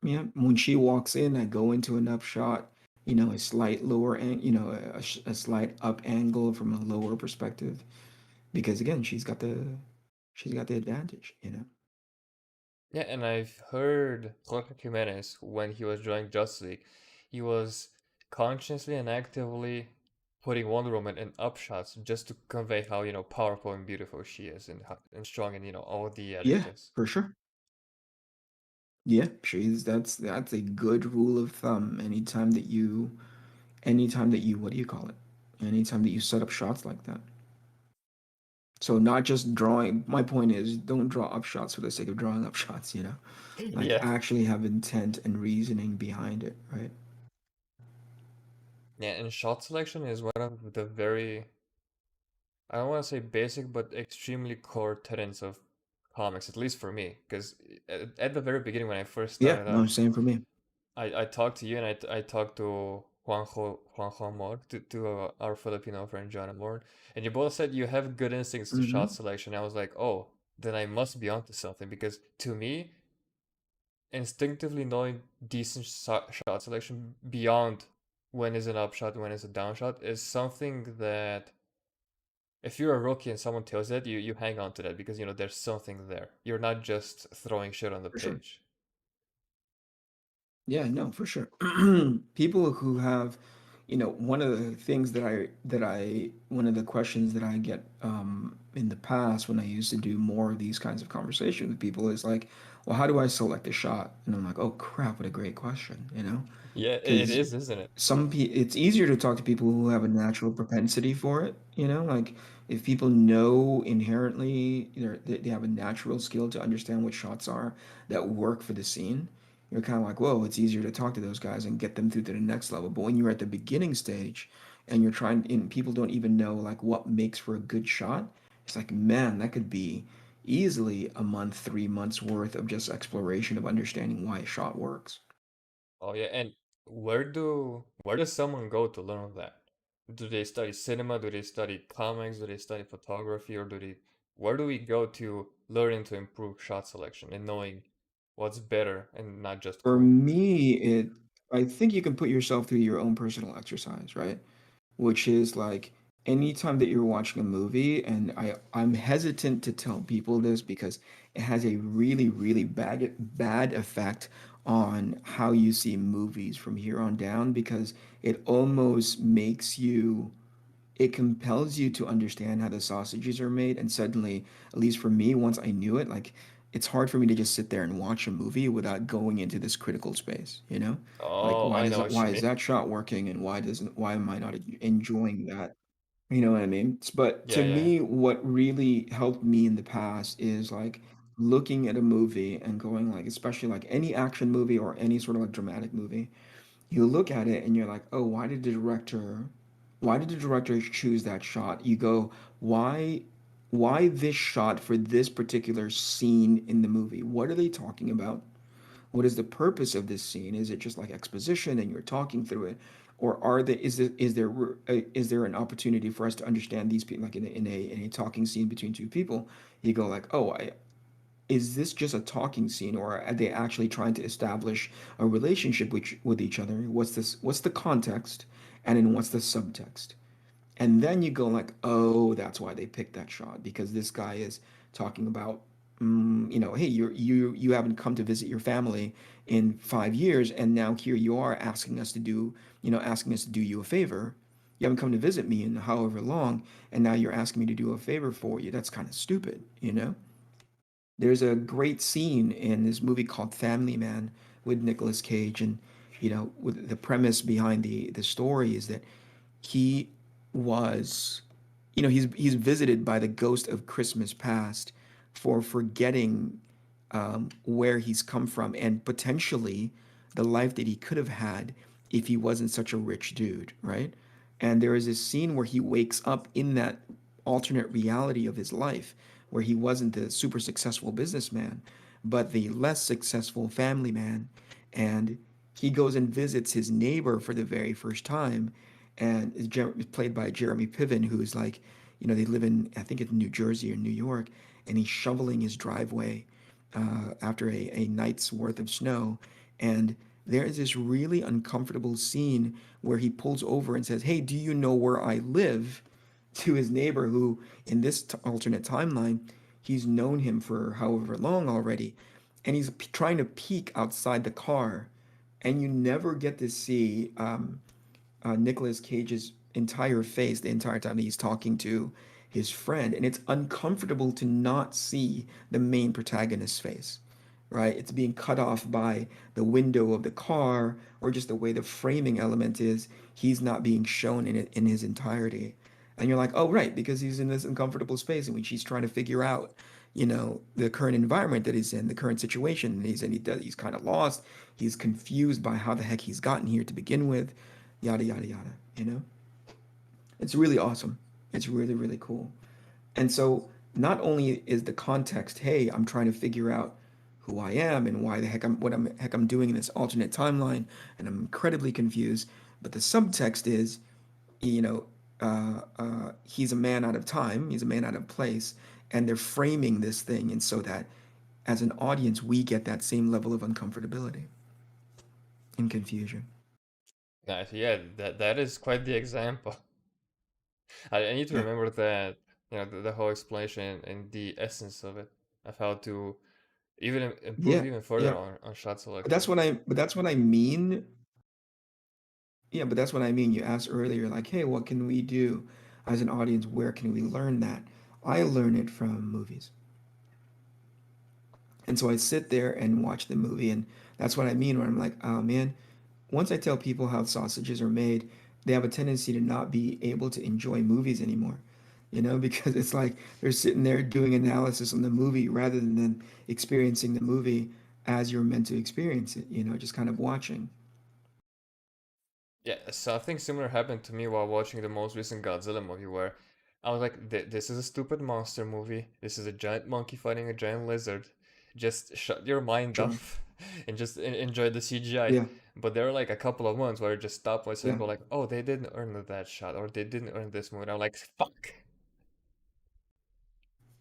[SPEAKER 2] Yeah, when she walks in, I go into an upshot, a slight lower and a slight up angle from a lower perspective because again, she's got she's got the advantage, you know.
[SPEAKER 1] Yeah, and I've heard Jorge Jimenez when he was drawing Justice League, he was consciously and actively putting Wonder Woman in upshots just to convey how, powerful and beautiful she is and strong and, all the
[SPEAKER 2] Yeah,
[SPEAKER 1] adjectives.
[SPEAKER 2] for sure. Yeah, she's that's a good rule of thumb. Anytime that you, what do you call it? Anytime that you set up shots like that. So not just drawing. My point is, don't draw up shots for the sake of drawing up shots. You know, like
[SPEAKER 1] Yeah.
[SPEAKER 2] actually have intent and reasoning behind it, right?
[SPEAKER 1] Yeah, and shot selection is one of the very, I don't want to say basic, but extremely core tenets of comics, at least for me. Because at the very beginning, when I first
[SPEAKER 2] Yeah,
[SPEAKER 1] started
[SPEAKER 2] no,
[SPEAKER 1] out,
[SPEAKER 2] same for me.
[SPEAKER 1] I talked to you and I talked to Juanjo Amor, to our Filipino friend John Amor, and you both said you have good instincts to shot
[SPEAKER 2] Hmm.
[SPEAKER 1] selection. I was like, oh, then I must be onto something because to me, instinctively knowing decent shot selection beyond when is an upshot, when is a downshot is something that if you're a rookie and someone tells that, you hang on to that because there's something there. You're not just throwing shit on the
[SPEAKER 2] For sure.
[SPEAKER 1] page.
[SPEAKER 2] Yeah, no, for sure. People who have, one of the things one of the questions that I get in the past when I used to do more of these kinds of conversations with people is like, well, how do I select a shot? And I'm like, oh crap, what a great question,
[SPEAKER 1] Yeah, it
[SPEAKER 2] because
[SPEAKER 1] is, isn't it?
[SPEAKER 2] it's easier to talk to people who have a natural propensity for it, like if people know inherently they have a natural skill to understand what shots are that work for the scene. You're kind of like, whoa, it's easier to talk to those guys and get them through to the next level. But when you're at the beginning stage and you're trying and people don't even know like what makes for a good shot, it's like, man, that could be easily a month, 3 months worth of just exploration of understanding why a shot works.
[SPEAKER 1] Oh yeah, and where does someone go to learn that? Do they study cinema? Do they study comics? Do they study photography? Or where do we go to learning to improve shot selection and knowing what's better and not just
[SPEAKER 2] For
[SPEAKER 1] cool?
[SPEAKER 2] me, I think you can put yourself through your own personal exercise, right? Which is like anytime that you're watching a movie, and I'm hesitant to tell people this because it has a really, really bad effect on how you see movies from here on down because it almost makes you it compels you to understand how the sausages are made, and suddenly, at least for me, once I knew it, like it's hard for me to just sit there and watch a movie without going into this critical space. Like
[SPEAKER 1] Oh, I know what
[SPEAKER 2] why
[SPEAKER 1] you
[SPEAKER 2] is
[SPEAKER 1] mean.
[SPEAKER 2] that shot working and why am I not enjoying that? You know what I mean? But
[SPEAKER 1] Yeah,
[SPEAKER 2] to
[SPEAKER 1] yeah.
[SPEAKER 2] me, what really helped me in the past is like looking at a movie and going like, especially like any action movie or any sort of like dramatic movie, you look at it and you're like, oh, why did the director choose that shot? You go, why this shot for this particular scene in the movie? What are they talking about? What is the purpose of this scene? Is it just like exposition and you're talking through it? Or is there an opportunity for us to understand these people like in a talking scene between two people? You go like, oh, is this just a talking scene or are they actually trying to establish a relationship with each other? What's the context and then what's the subtext? And then you go like, oh, that's why they picked that shot because this guy is talking about, hey, you haven't come to visit your family in 5 years, and now here you are asking us to do you a favor. You haven't come to visit me in however long, and now you're asking me to do a favor for you. That's kind of stupid. There's a great scene in this movie called Family Man with Nicolas Cage, and with the premise behind the story is that he was, he's visited by the ghost of Christmas past for forgetting where he's come from and potentially the life that he could have had if he wasn't such a rich dude, right? And there is this scene where he wakes up in that alternate reality of his life where he wasn't the super successful businessman, but the less successful family man. And he goes and visits his neighbor for the very first time, and is played by Jeremy Piven, who's like, they live in, I think it's New Jersey or New York, and he's shoveling his driveway after a night's worth of snow. And there is this really uncomfortable scene where he pulls over and says, hey, do you know where I live? To his neighbor, who in this alternate timeline, he's known him for however long already, and he's trying to peek outside the car, and you never get to see Nicolas Cage's entire face the entire time that he's talking to his friend, and it's uncomfortable to not see the main protagonist's face, right? It's being cut off by the window of the car or just the way the framing element is. He's not being shown in it in his entirety. And you're like, oh, right, because he's in this uncomfortable space in which he's trying to figure out, the current environment that he's in, the current situation that he's in. He's kind of lost. He's confused by how the heck he's gotten here to begin with, yada, yada, yada, you know? It's really awesome. It's really, really cool. And so not only is the context, hey, I'm trying to figure out who I am and why the heck I'm doing in this alternate timeline, and I'm incredibly confused. But the subtext is, you know, he's a man out of time, he's a man out of place, and they're framing this thing, and so that as an audience we get that same level of uncomfortability and confusion.
[SPEAKER 1] Nice. Yeah, that is quite the example. I need to
[SPEAKER 2] Yeah,
[SPEAKER 1] remember that, the whole explanation and the essence of it, of how to even improve
[SPEAKER 2] yeah,
[SPEAKER 1] even further
[SPEAKER 2] yeah.
[SPEAKER 1] on shot
[SPEAKER 2] But that's
[SPEAKER 1] selection.
[SPEAKER 2] what I mean. Yeah, but that's what I mean. You asked earlier, like, hey, what can we do as an audience? Where can we learn that? I learn it from movies. And so I sit there and watch the movie. And that's what I mean when I'm like, oh man, once I tell people how sausages are made, they have a tendency to not be able to enjoy movies anymore. Because it's like they're sitting there doing analysis on the movie rather than experiencing the movie as you're meant to experience it, just kind of watching.
[SPEAKER 1] Yeah, something similar happened to me while watching the most recent Godzilla movie, where I was like, This is a stupid monster movie. This is a giant monkey fighting a giant lizard. Just shut your mind
[SPEAKER 2] Sure.
[SPEAKER 1] off and just enjoy the CGI."
[SPEAKER 2] Yeah.
[SPEAKER 1] But there were like a couple of months where I just stopped myself
[SPEAKER 2] Yeah.
[SPEAKER 1] and go like, "Oh, they didn't earn that shot, or they didn't earn this movie." And I'm like, "Fuck."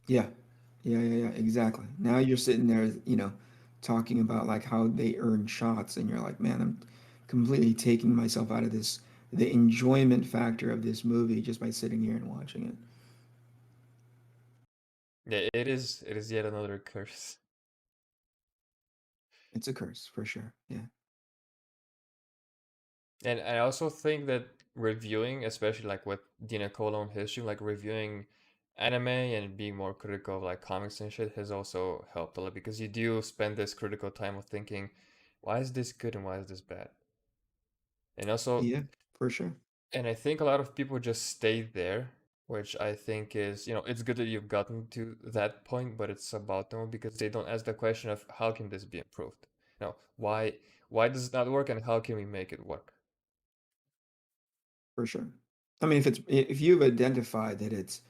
[SPEAKER 2] Yeah. Yeah, yeah, yeah, exactly. Now you're sitting there, talking about like how they earn shots, and you're like, man, I'm completely taking myself out of the enjoyment factor of this movie just by sitting here and watching it.
[SPEAKER 1] Yeah, it is. It is yet another curse.
[SPEAKER 2] It's a curse for sure. Yeah.
[SPEAKER 1] And I also think that reviewing, especially like with Dina Colon history, like reviewing anime and being more critical of like comics and shit has also helped a lot because you do spend this critical time of thinking, why is this good and why is this bad? And also,
[SPEAKER 2] Yeah, for sure.
[SPEAKER 1] and I think a lot of people just stay there, which I think is, it's good that you've gotten to that point, but it's about them because they don't ask the question of how can this be improved? Why does it not work and how can we make it work?
[SPEAKER 2] For sure. I mean, if you've identified that it's,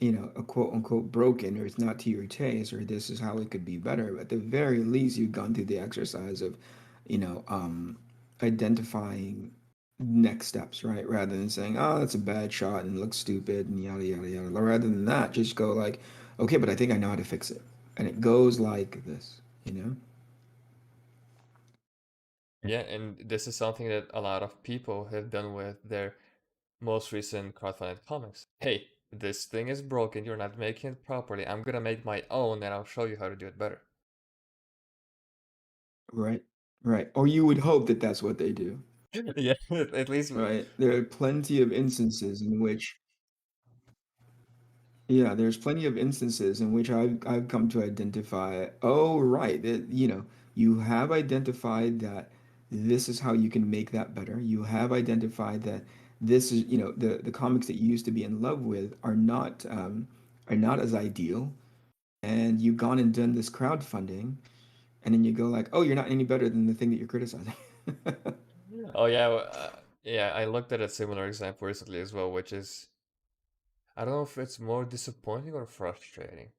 [SPEAKER 2] a quote unquote broken or it's not to your taste or this is how it could be better, at the very least you've gone through the exercise of, you know, um, identifying next steps, right? Rather than saying, oh, that's a bad shot and looks stupid and yada yada yada. Rather than that, just go like, okay, but I think I know how to fix it. And it goes like this.
[SPEAKER 1] Yeah, and this is something that a lot of people have done with their most recent crowdfunded comics. Hey, this thing is broken, you're not making it properly. I'm gonna make my own and I'll show you how to do it better.
[SPEAKER 2] Right? Right. Or you would hope that that's what they do,
[SPEAKER 1] Yeah, at least
[SPEAKER 2] right? There are plenty of instances in which Yeah, there's plenty of instances in which I've come to identify, oh, right, that you have identified that this is how you can make that better. You have identified that this is, the comics that you used to be in love with are not as ideal, and you've gone and done this crowdfunding, and then you go like, oh, you're not any better than the thing that you're criticizing.
[SPEAKER 1] Oh yeah, yeah, I looked at a similar example recently as well, which is I don't know if it's more disappointing or frustrating.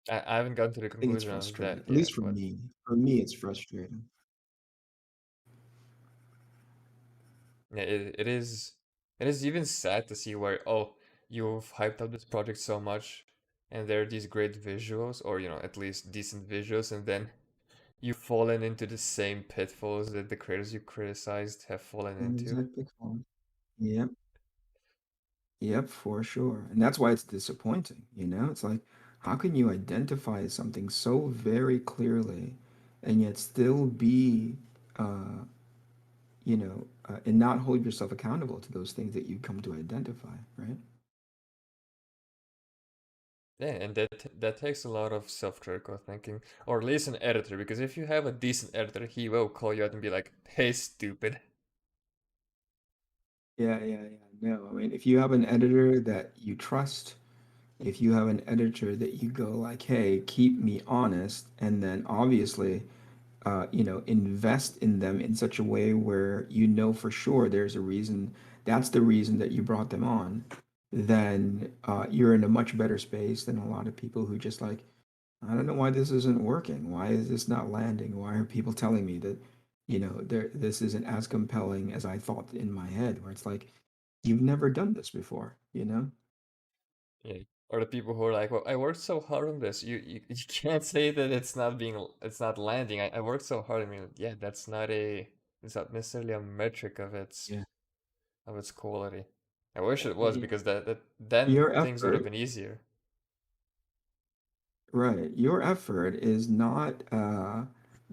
[SPEAKER 1] I haven't gotten to the
[SPEAKER 2] I think it's
[SPEAKER 1] conclusion of
[SPEAKER 2] frustrating,
[SPEAKER 1] that
[SPEAKER 2] at least
[SPEAKER 1] yet,
[SPEAKER 2] for
[SPEAKER 1] but
[SPEAKER 2] me. For me, it's frustrating.
[SPEAKER 1] yeah, it is even sad to see where you've hyped up this project so much and there are these great visuals or at least decent visuals and then you've fallen into the same pitfalls that the creators you criticized have fallen
[SPEAKER 2] Same
[SPEAKER 1] into.
[SPEAKER 2] exact pitfall. Yep, for sure. And that's why it's disappointing. It's like, how can you identify something so very clearly and yet still be, uh, and not hold yourself accountable to those things that you come to identify, right?
[SPEAKER 1] Yeah, and that takes a lot of self-critical thinking, or at least an editor, because if you have a decent editor, he will call you out and be like, "Hey, stupid."
[SPEAKER 2] Yeah, yeah, yeah. No, I mean, if you have an editor that you trust, if you have an editor that you go like, hey, keep me honest, and then obviously, invest in them in such a way where you know for sure there's a reason, that's the reason that you brought them on, then you're in a much better space than a lot of people who just like, I don't know why this isn't working. Why is this not landing? Why are people telling me that, this isn't as compelling as I thought in my head? Where it's like, you've never done this before, you know?
[SPEAKER 1] Yeah. Or the people who are like, "Well, I worked so hard on this. You can't say that it's not landing. I worked so hard." I mean, yeah, it's not necessarily a metric
[SPEAKER 2] Yeah.
[SPEAKER 1] of its quality. I wish it was
[SPEAKER 2] Yeah.
[SPEAKER 1] because that then
[SPEAKER 2] Your
[SPEAKER 1] things would have
[SPEAKER 2] effort,
[SPEAKER 1] been easier.
[SPEAKER 2] right? Your effort is not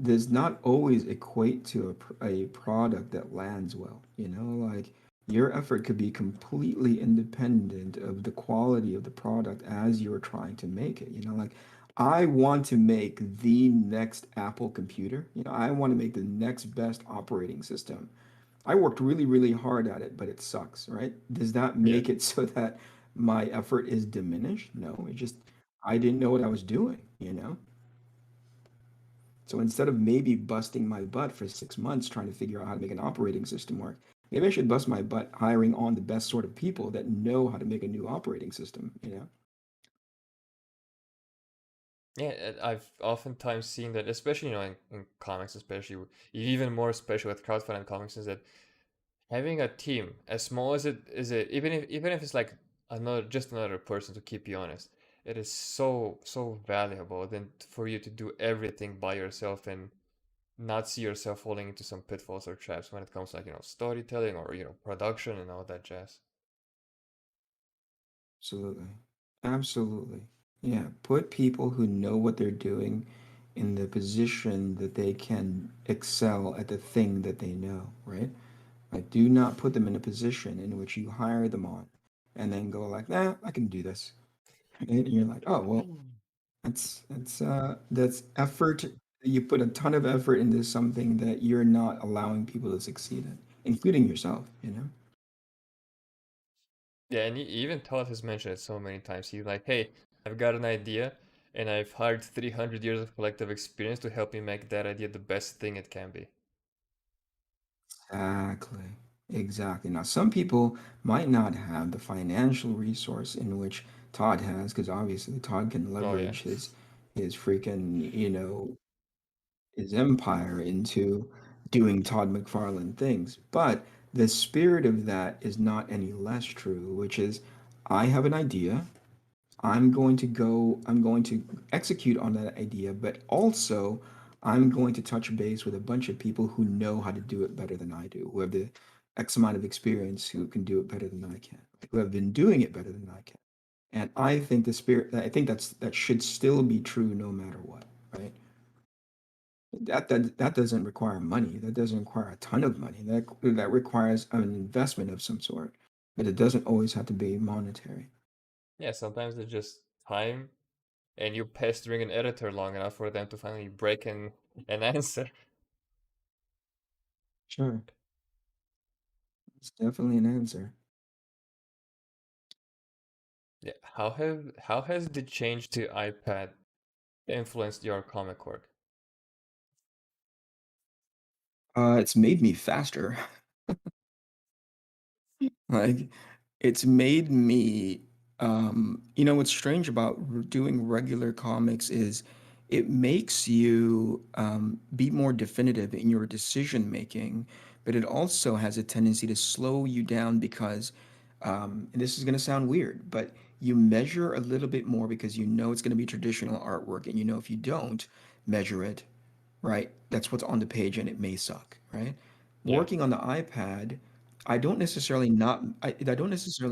[SPEAKER 2] does not always equate to a product that lands well, you know? Like your effort could be completely independent of the quality of the product as you're trying to make it, you know? Like I want to make the next Apple computer. You know, I want to make the next best operating system. I worked really, really hard at it, but it sucks, right? Does that
[SPEAKER 1] Yeah.
[SPEAKER 2] make it so that my effort is diminished? No, it just, I didn't know what I was doing, you know? So instead of maybe busting my butt for 6 months trying to figure out how to make an operating system work, maybe I should bust my butt hiring on the best sort of people that know how to make a new operating system, you know?
[SPEAKER 1] Yeah, I've oftentimes seen that, especially in comics, especially even more especially with crowdfunding comics, is that having a team as small as it even if it's like another person to keep you honest, it is so valuable than for you to do everything by yourself and not see yourself falling into some pitfalls or traps when it comes to like storytelling or production and all that jazz.
[SPEAKER 2] Absolutely. Absolutely. Yeah. Put people who know what they're doing in the position that they can excel at the thing that they know, right? Like, do not put them in a position in which you hire them on and then go like, nah, I can do this. And you're like, oh, well, that's effort. You put a ton of effort into something that you're not allowing people to succeed in, including yourself, you know?
[SPEAKER 1] Yeah, and even Todd has mentioned it so many times. He's like, "Hey, I've got an idea, and I've hired 300 years of collective experience to help me make that idea the best thing it can be."
[SPEAKER 2] Exactly. Exactly. Now, some people might not have the financial resource in which Todd has, because obviously Todd can
[SPEAKER 1] Oh yeah.
[SPEAKER 2] leverage his freaking, his empire into doing Todd McFarlane things. But the spirit of that is not any less true, which is I have an idea. I'm going to execute on that idea, but also I'm going to touch base with a bunch of people who know how to do it better than I do, who have the X amount of experience, who can do it better than I can, who have been doing it better than I can. And I think that should still be true no matter what, right? That doesn't require money. That doesn't require a ton of money. That requires an investment of some sort, but it doesn't always have to be monetary.
[SPEAKER 1] Yeah, sometimes it's just time and you pestering an editor long enough for them to finally break an answer.
[SPEAKER 2] Sure, it's definitely an answer.
[SPEAKER 1] Yeah, how has the change to iPad influenced your comic work?
[SPEAKER 2] It's made me faster. Like, it's made me, what's strange about doing regular comics is it makes you be more definitive in your decision making, but it also has a tendency to slow you down because, and this is going to sound weird, but you measure a little bit more because you know it's going to be traditional artwork, and you know if you don't measure it, right, that's what's on the page and it may suck, right?
[SPEAKER 1] Yeah.
[SPEAKER 2] Working on the iPad, I don't necessarily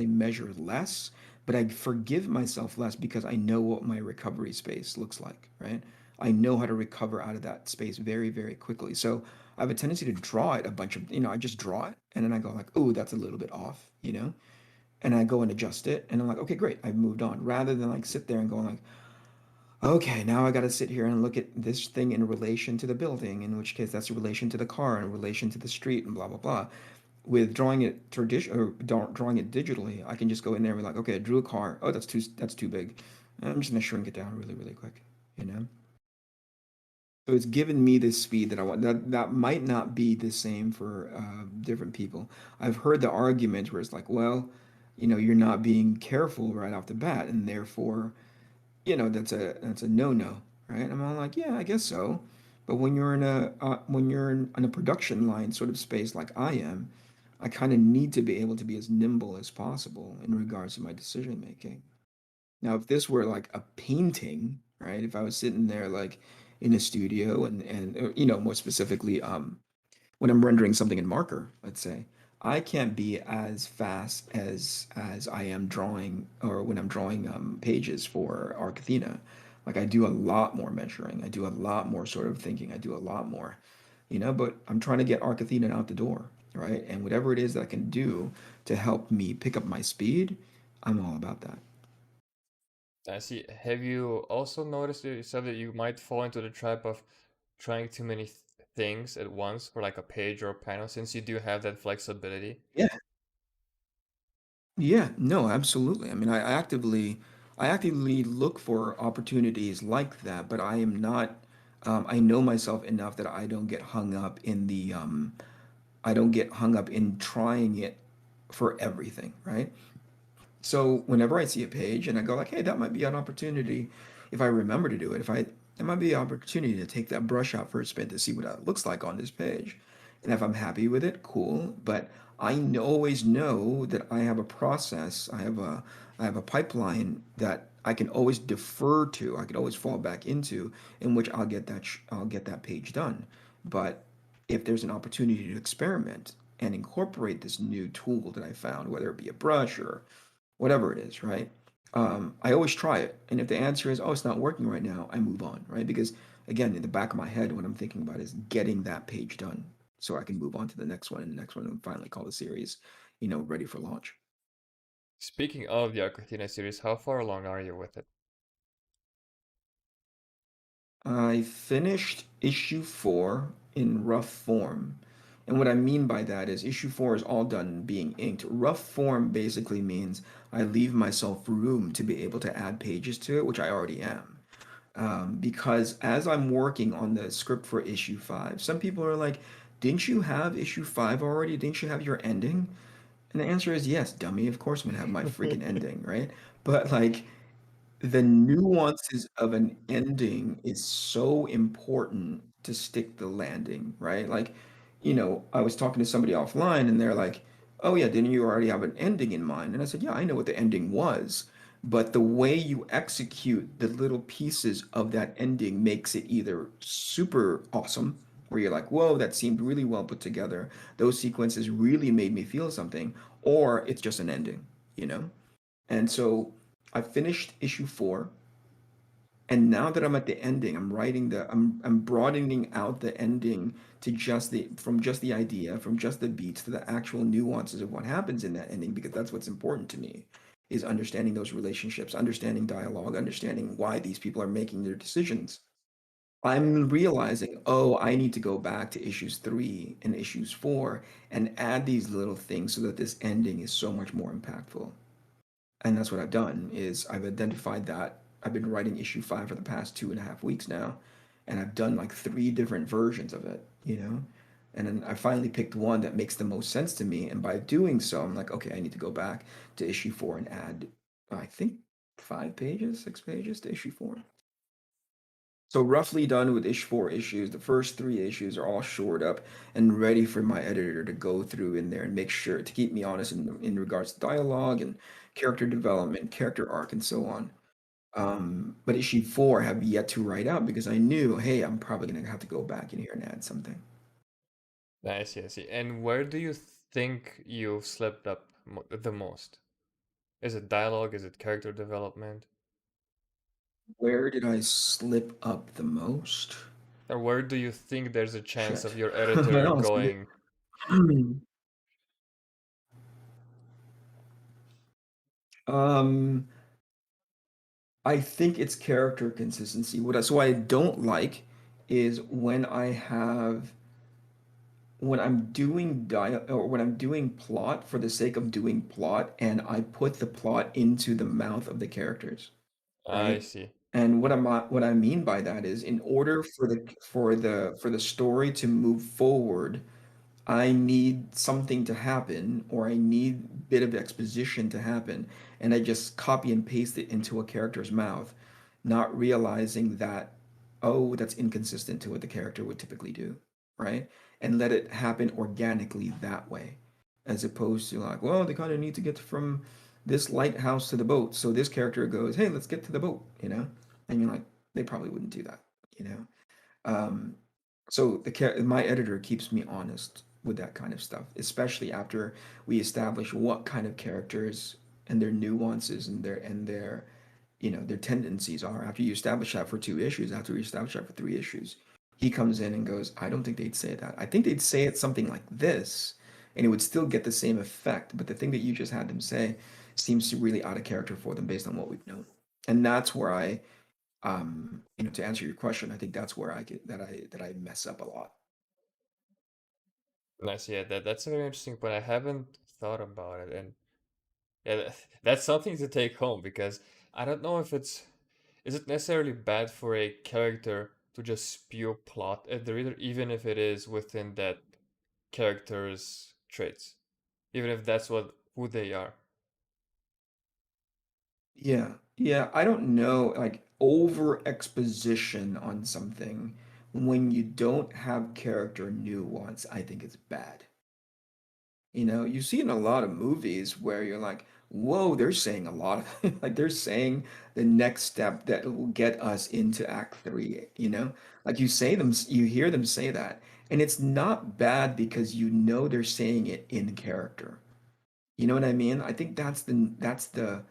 [SPEAKER 2] measure less, but I forgive myself less because I know what my recovery space looks like, right? I know how to recover out of that space very, very quickly. So I have a tendency to draw it a bunch of, I just draw it and then I go like, oh, that's a little bit off, And I go and adjust it and I'm like, okay, great, I've moved on. Rather than like sit there and going like, okay, now I got to sit here and look at this thing in relation to the building, in which case that's a relation to the car, in relation to the street, and blah blah blah. With drawing it drawing it digitally, I can just go in there and be like, okay, I drew a car. Oh, that's too big. I'm just gonna shrink it down really really quick, you know. So it's given me this speed that I want. That might not be the same for different people. I've heard the argument where it's like, well, you're not being careful right off the bat, and therefore that's a no-no, right? And I'm like, yeah, I guess so. But when you're in a production line sort of space like I am, I kind of need to be able to be as nimble as possible in regards to my decision making. Now, if this were like a painting, right? If I was sitting there like in a studio and more specifically, when I'm rendering something in marker, let's say, I can't be as fast as I am drawing or when I'm drawing pages for Arc Athena. Like I do a lot more measuring. I do a lot more sort of thinking. I do a lot more, but I'm trying to get Arc Athena out the door, right? And whatever it is that I can do to help me pick up my speed, I'm all about that.
[SPEAKER 1] I see. Have you also noticed yourself that you might fall into the trap of trying too many things at once for like a page or a panel since you do have that flexibility?
[SPEAKER 2] Yeah. Yeah, no, absolutely. I mean, I actively look for opportunities like that, but I am not, I know myself enough that I don't get hung up in trying it for everything, right? So whenever I see a page and I go like, hey, that might be an opportunity if I remember to do it, it might be an opportunity to take that brush out for a spin to see what it looks like on this page. And if I'm happy with it, cool. But always know that I have a process, I have a pipeline that I can always defer to, I can always fall back into, in which I'll get that page done. But if there's an opportunity to experiment and incorporate this new tool that I found, whether it be a brush or whatever it is, right? I always try it. And if the answer is, oh, it's not working right now, I move on, right? Because again, in the back of my head, what I'm thinking about is getting that page done so I can move on to the next one and the next one and finally call the series, ready for launch.
[SPEAKER 1] Speaking of the Arcatina series, how far along are you with it?
[SPEAKER 2] I finished issue 4 in rough form. And what I mean by that is issue 4 is all done being inked. Rough form basically means I leave myself room to be able to add pages to it, which I already am. Because as I'm working on the script for issue 5, some people are like, didn't you have issue 5 already? Didn't you have your ending? And the answer is yes, dummy. Of course I'm gonna have my freaking ending, right? But like the nuances of an ending is so important to stick the landing, right? Like, I was talking to somebody offline and they're like, "Oh yeah, didn't you already have an ending in mind?" And I said, "Yeah, I know what the ending was, but the way you execute the little pieces of that ending makes it either super awesome, where you're like, "Whoa, that seemed really well put together. Those sequences really made me feel something," or it's just an ending, you know? And so I finished issue 4, and now that I'm at the ending, I'm broadening out the ending to just the idea, from just the beats to the actual nuances of what happens in that ending, because that's what's important to me, is understanding those relationships, understanding dialogue, understanding why these people are making their decisions. I'm realizing, oh, I need to go back to issues 3 and issues 4 and add these little things so that this ending is so much more impactful. And that's what I've done is I've identified that I've been writing issue 5 for the past 2.5 weeks now, and I've done like 3 different versions of it. And then I finally picked one that makes the most sense to me, and by doing so, I'm like, okay, I need to go back to issue 4 and add, I think, 5 pages, 6 pages to issue 4. So roughly done with issue 4 issues. The first 3 issues are all shored up and ready for my editor to go through in there and make sure to keep me honest in regards to dialogue and character development, character arc, and so on. But issue 4 I have yet to write out because I knew, hey, I'm probably gonna have to go back in here and add something.
[SPEAKER 1] I see, I see. And where do you think you've slipped up the most? Is it dialogue? Is it character development?
[SPEAKER 2] Where did I slip up the most?
[SPEAKER 1] Or where do you think there's a chance of
[SPEAKER 2] Shit.
[SPEAKER 1] your editor
[SPEAKER 2] Well,
[SPEAKER 1] going?
[SPEAKER 2] um, I think it's character consistency. What I don't like is when I'm doing or when I'm doing plot for the sake of doing plot, and I put the plot into the mouth of the characters,
[SPEAKER 1] I
[SPEAKER 2] right?
[SPEAKER 1] see.
[SPEAKER 2] And what I mean by that is, in order for the story to move forward, I need something to happen, or I need a bit of exposition to happen, and I just copy and paste it into a character's mouth, not realizing that, oh, that's inconsistent to what the character would typically do, right? And let it happen organically that way, as opposed to like, well, they kind of need to get from this lighthouse to the boat. So this character goes, hey, let's get to the boat, you know? And you're like, they probably wouldn't do that, you know? Um, so my editor keeps me honest with that kind of stuff, especially after we establish what kind of characters and their nuances and their their tendencies are. After you establish that for 2 issues, after we establish that for 3 issues, he comes in and goes, I don't think they'd say that. I think they'd say it something like this, and it would still get the same effect. But the thing that you just had them say seems to really out of character for them based on what we've known. And that's where to answer your question, I think that's where I get that I mess up a lot.
[SPEAKER 1] Nice. Yeah, that's a very interesting point. I haven't thought about it, and yeah, that's something to take home because I don't know if is it necessarily bad for a character to just spew plot at the reader, even if it is within that character's traits, even if that's what who they are.
[SPEAKER 2] Yeah, yeah, I don't know, like over exposition on something when you don't have character nuance, I think it's bad. You see in a lot of movies where you're like, whoa, they're saying a lot of like they're saying the next step that will get us into Act Three, you know? Like you hear them say that, and it's not bad because you know they're saying it in character. You know what I mean? I think that's the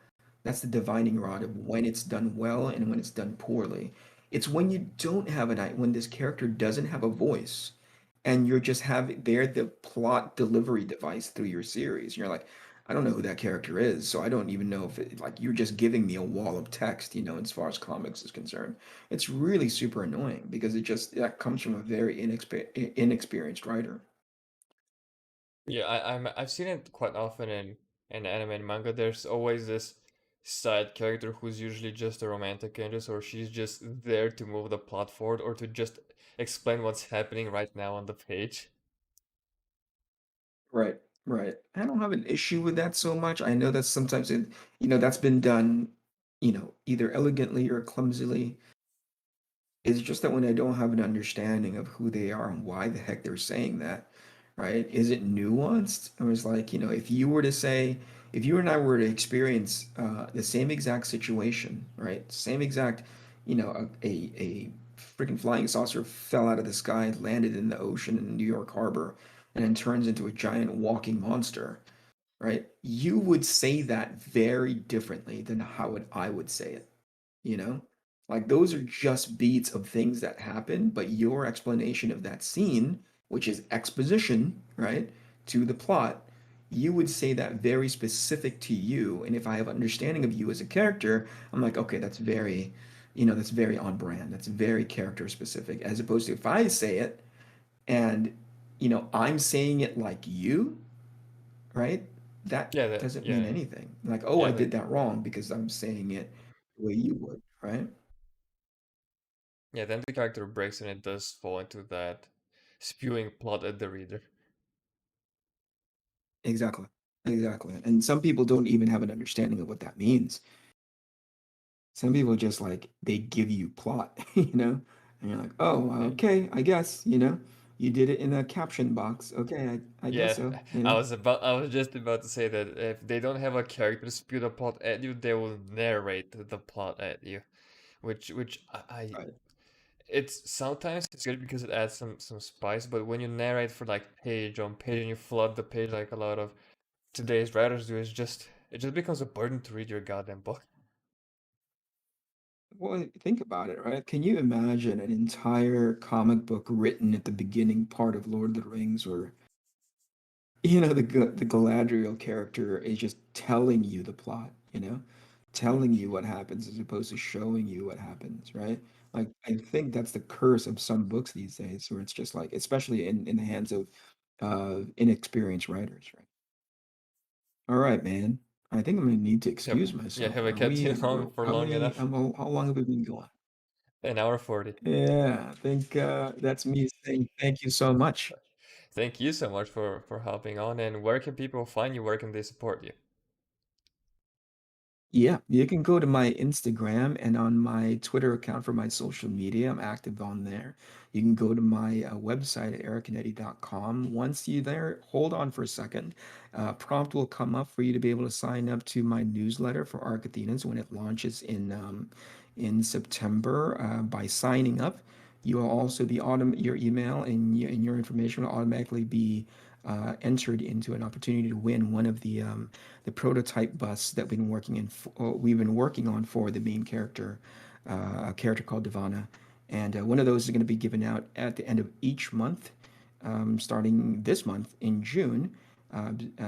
[SPEAKER 2] divining rod of when it's done well and when it's done poorly. It's when you don't have when this character doesn't have a voice and you're just having they're the plot delivery device through your series. You're like, I don't know who that character is, so I don't even know if like you're just giving me a wall of text, as far as comics is concerned. It's really super annoying because that comes from a very inexperienced writer.
[SPEAKER 1] Yeah, I've seen it quite often in anime and manga. There's always this side character who's usually just a romantic interest, or she's just there to move the plot forward, or to just explain what's happening right now on the page.
[SPEAKER 2] Right, right. I don't have an issue with that so much. I know that sometimes that's been done, either elegantly or clumsily. It's just that when I don't have an understanding of who they are and why the heck they're saying that, right? Is it nuanced? Or it's like, if you and I were to experience the same exact situation, right? Same exact, a freaking flying saucer fell out of the sky, landed in the ocean in New York Harbor, and then turns into a giant walking monster, right? You would say that very differently than I would say it, you know? Like those are just beats of things that happen, but your explanation of that scene, which is exposition, right, to the plot, you would say that very specific to you. And if I have understanding of you as a character, I'm like, okay, that's very on brand. That's very character specific. As opposed to if I say it and, I'm saying it like you, right? That
[SPEAKER 1] Yeah,
[SPEAKER 2] doesn't mean
[SPEAKER 1] yeah,
[SPEAKER 2] anything. Like, oh,
[SPEAKER 1] yeah.
[SPEAKER 2] I did that wrong because I'm saying it the way you would, right?
[SPEAKER 1] Yeah, then the character breaks and it does fall into that spewing plot at the reader.
[SPEAKER 2] Exactly. Exactly. And some people don't even have an understanding of what that means. Some people just like they give you plot, And you're like, oh,
[SPEAKER 1] Yeah.
[SPEAKER 2] okay, I guess, you did it in a caption box. Okay, I guess
[SPEAKER 1] Yeah,
[SPEAKER 2] so.
[SPEAKER 1] I was just about to say that if they don't have a character spew the plot at you, they will narrate the plot at you, which I
[SPEAKER 2] Right.
[SPEAKER 1] it's sometimes it's good because it adds some spice, but when you narrate for like page on page and you flood the page like a lot of today's writers do, it just becomes a burden to read your goddamn book.
[SPEAKER 2] Well, think about it, right? Can you imagine an entire comic book written at the beginning part of Lord of the Rings where, the Galadriel character is just telling you the plot, telling you what happens as opposed to showing you what happens, right? Like, I think that's the curse of some books these days, where it's just like, especially in the hands of inexperienced writers, right? All right, man. I think I'm gonna need to
[SPEAKER 1] Yep.
[SPEAKER 2] excuse
[SPEAKER 1] Yeah,
[SPEAKER 2] myself.
[SPEAKER 1] have I
[SPEAKER 2] Are
[SPEAKER 1] kept you
[SPEAKER 2] we,
[SPEAKER 1] on for long enough?
[SPEAKER 2] how long have we been going?
[SPEAKER 1] An hour 40.
[SPEAKER 2] Yeah, I think that's me saying thank you so much.
[SPEAKER 1] Thank you so much for hopping on. And where can people find you? Where can they support you?
[SPEAKER 2] Yeah, you can go to my Instagram and on my Twitter account for my social media. I'm active on there. You can go to my website at ericaneti.com. Once you're there, hold on for a second. Prompt will come up for you to be able to sign up to my newsletter for Arc Athenas when it launches in September. By signing up, you will also be your email and your information will automatically be entered into an opportunity to win one of the prototype busts that we've been working on for the main character, a character called Divana, and one of those is going to be given out at the end of each month, starting this month in June,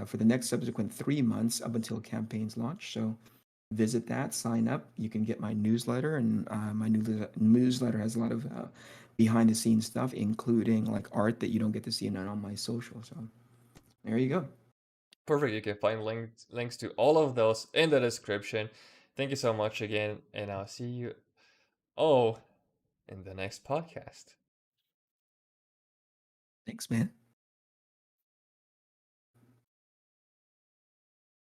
[SPEAKER 2] for the next subsequent 3 months up until campaign's launch. So visit that, sign up. You can get my newsletter, and my newsletter has a lot of behind the scenes stuff, including like art that you don't get to see on my social. So there you go.
[SPEAKER 1] Perfect. You can find links to all of those in the description. Thank you so much again, and I'll see you all in the next podcast.
[SPEAKER 2] Thanks, man.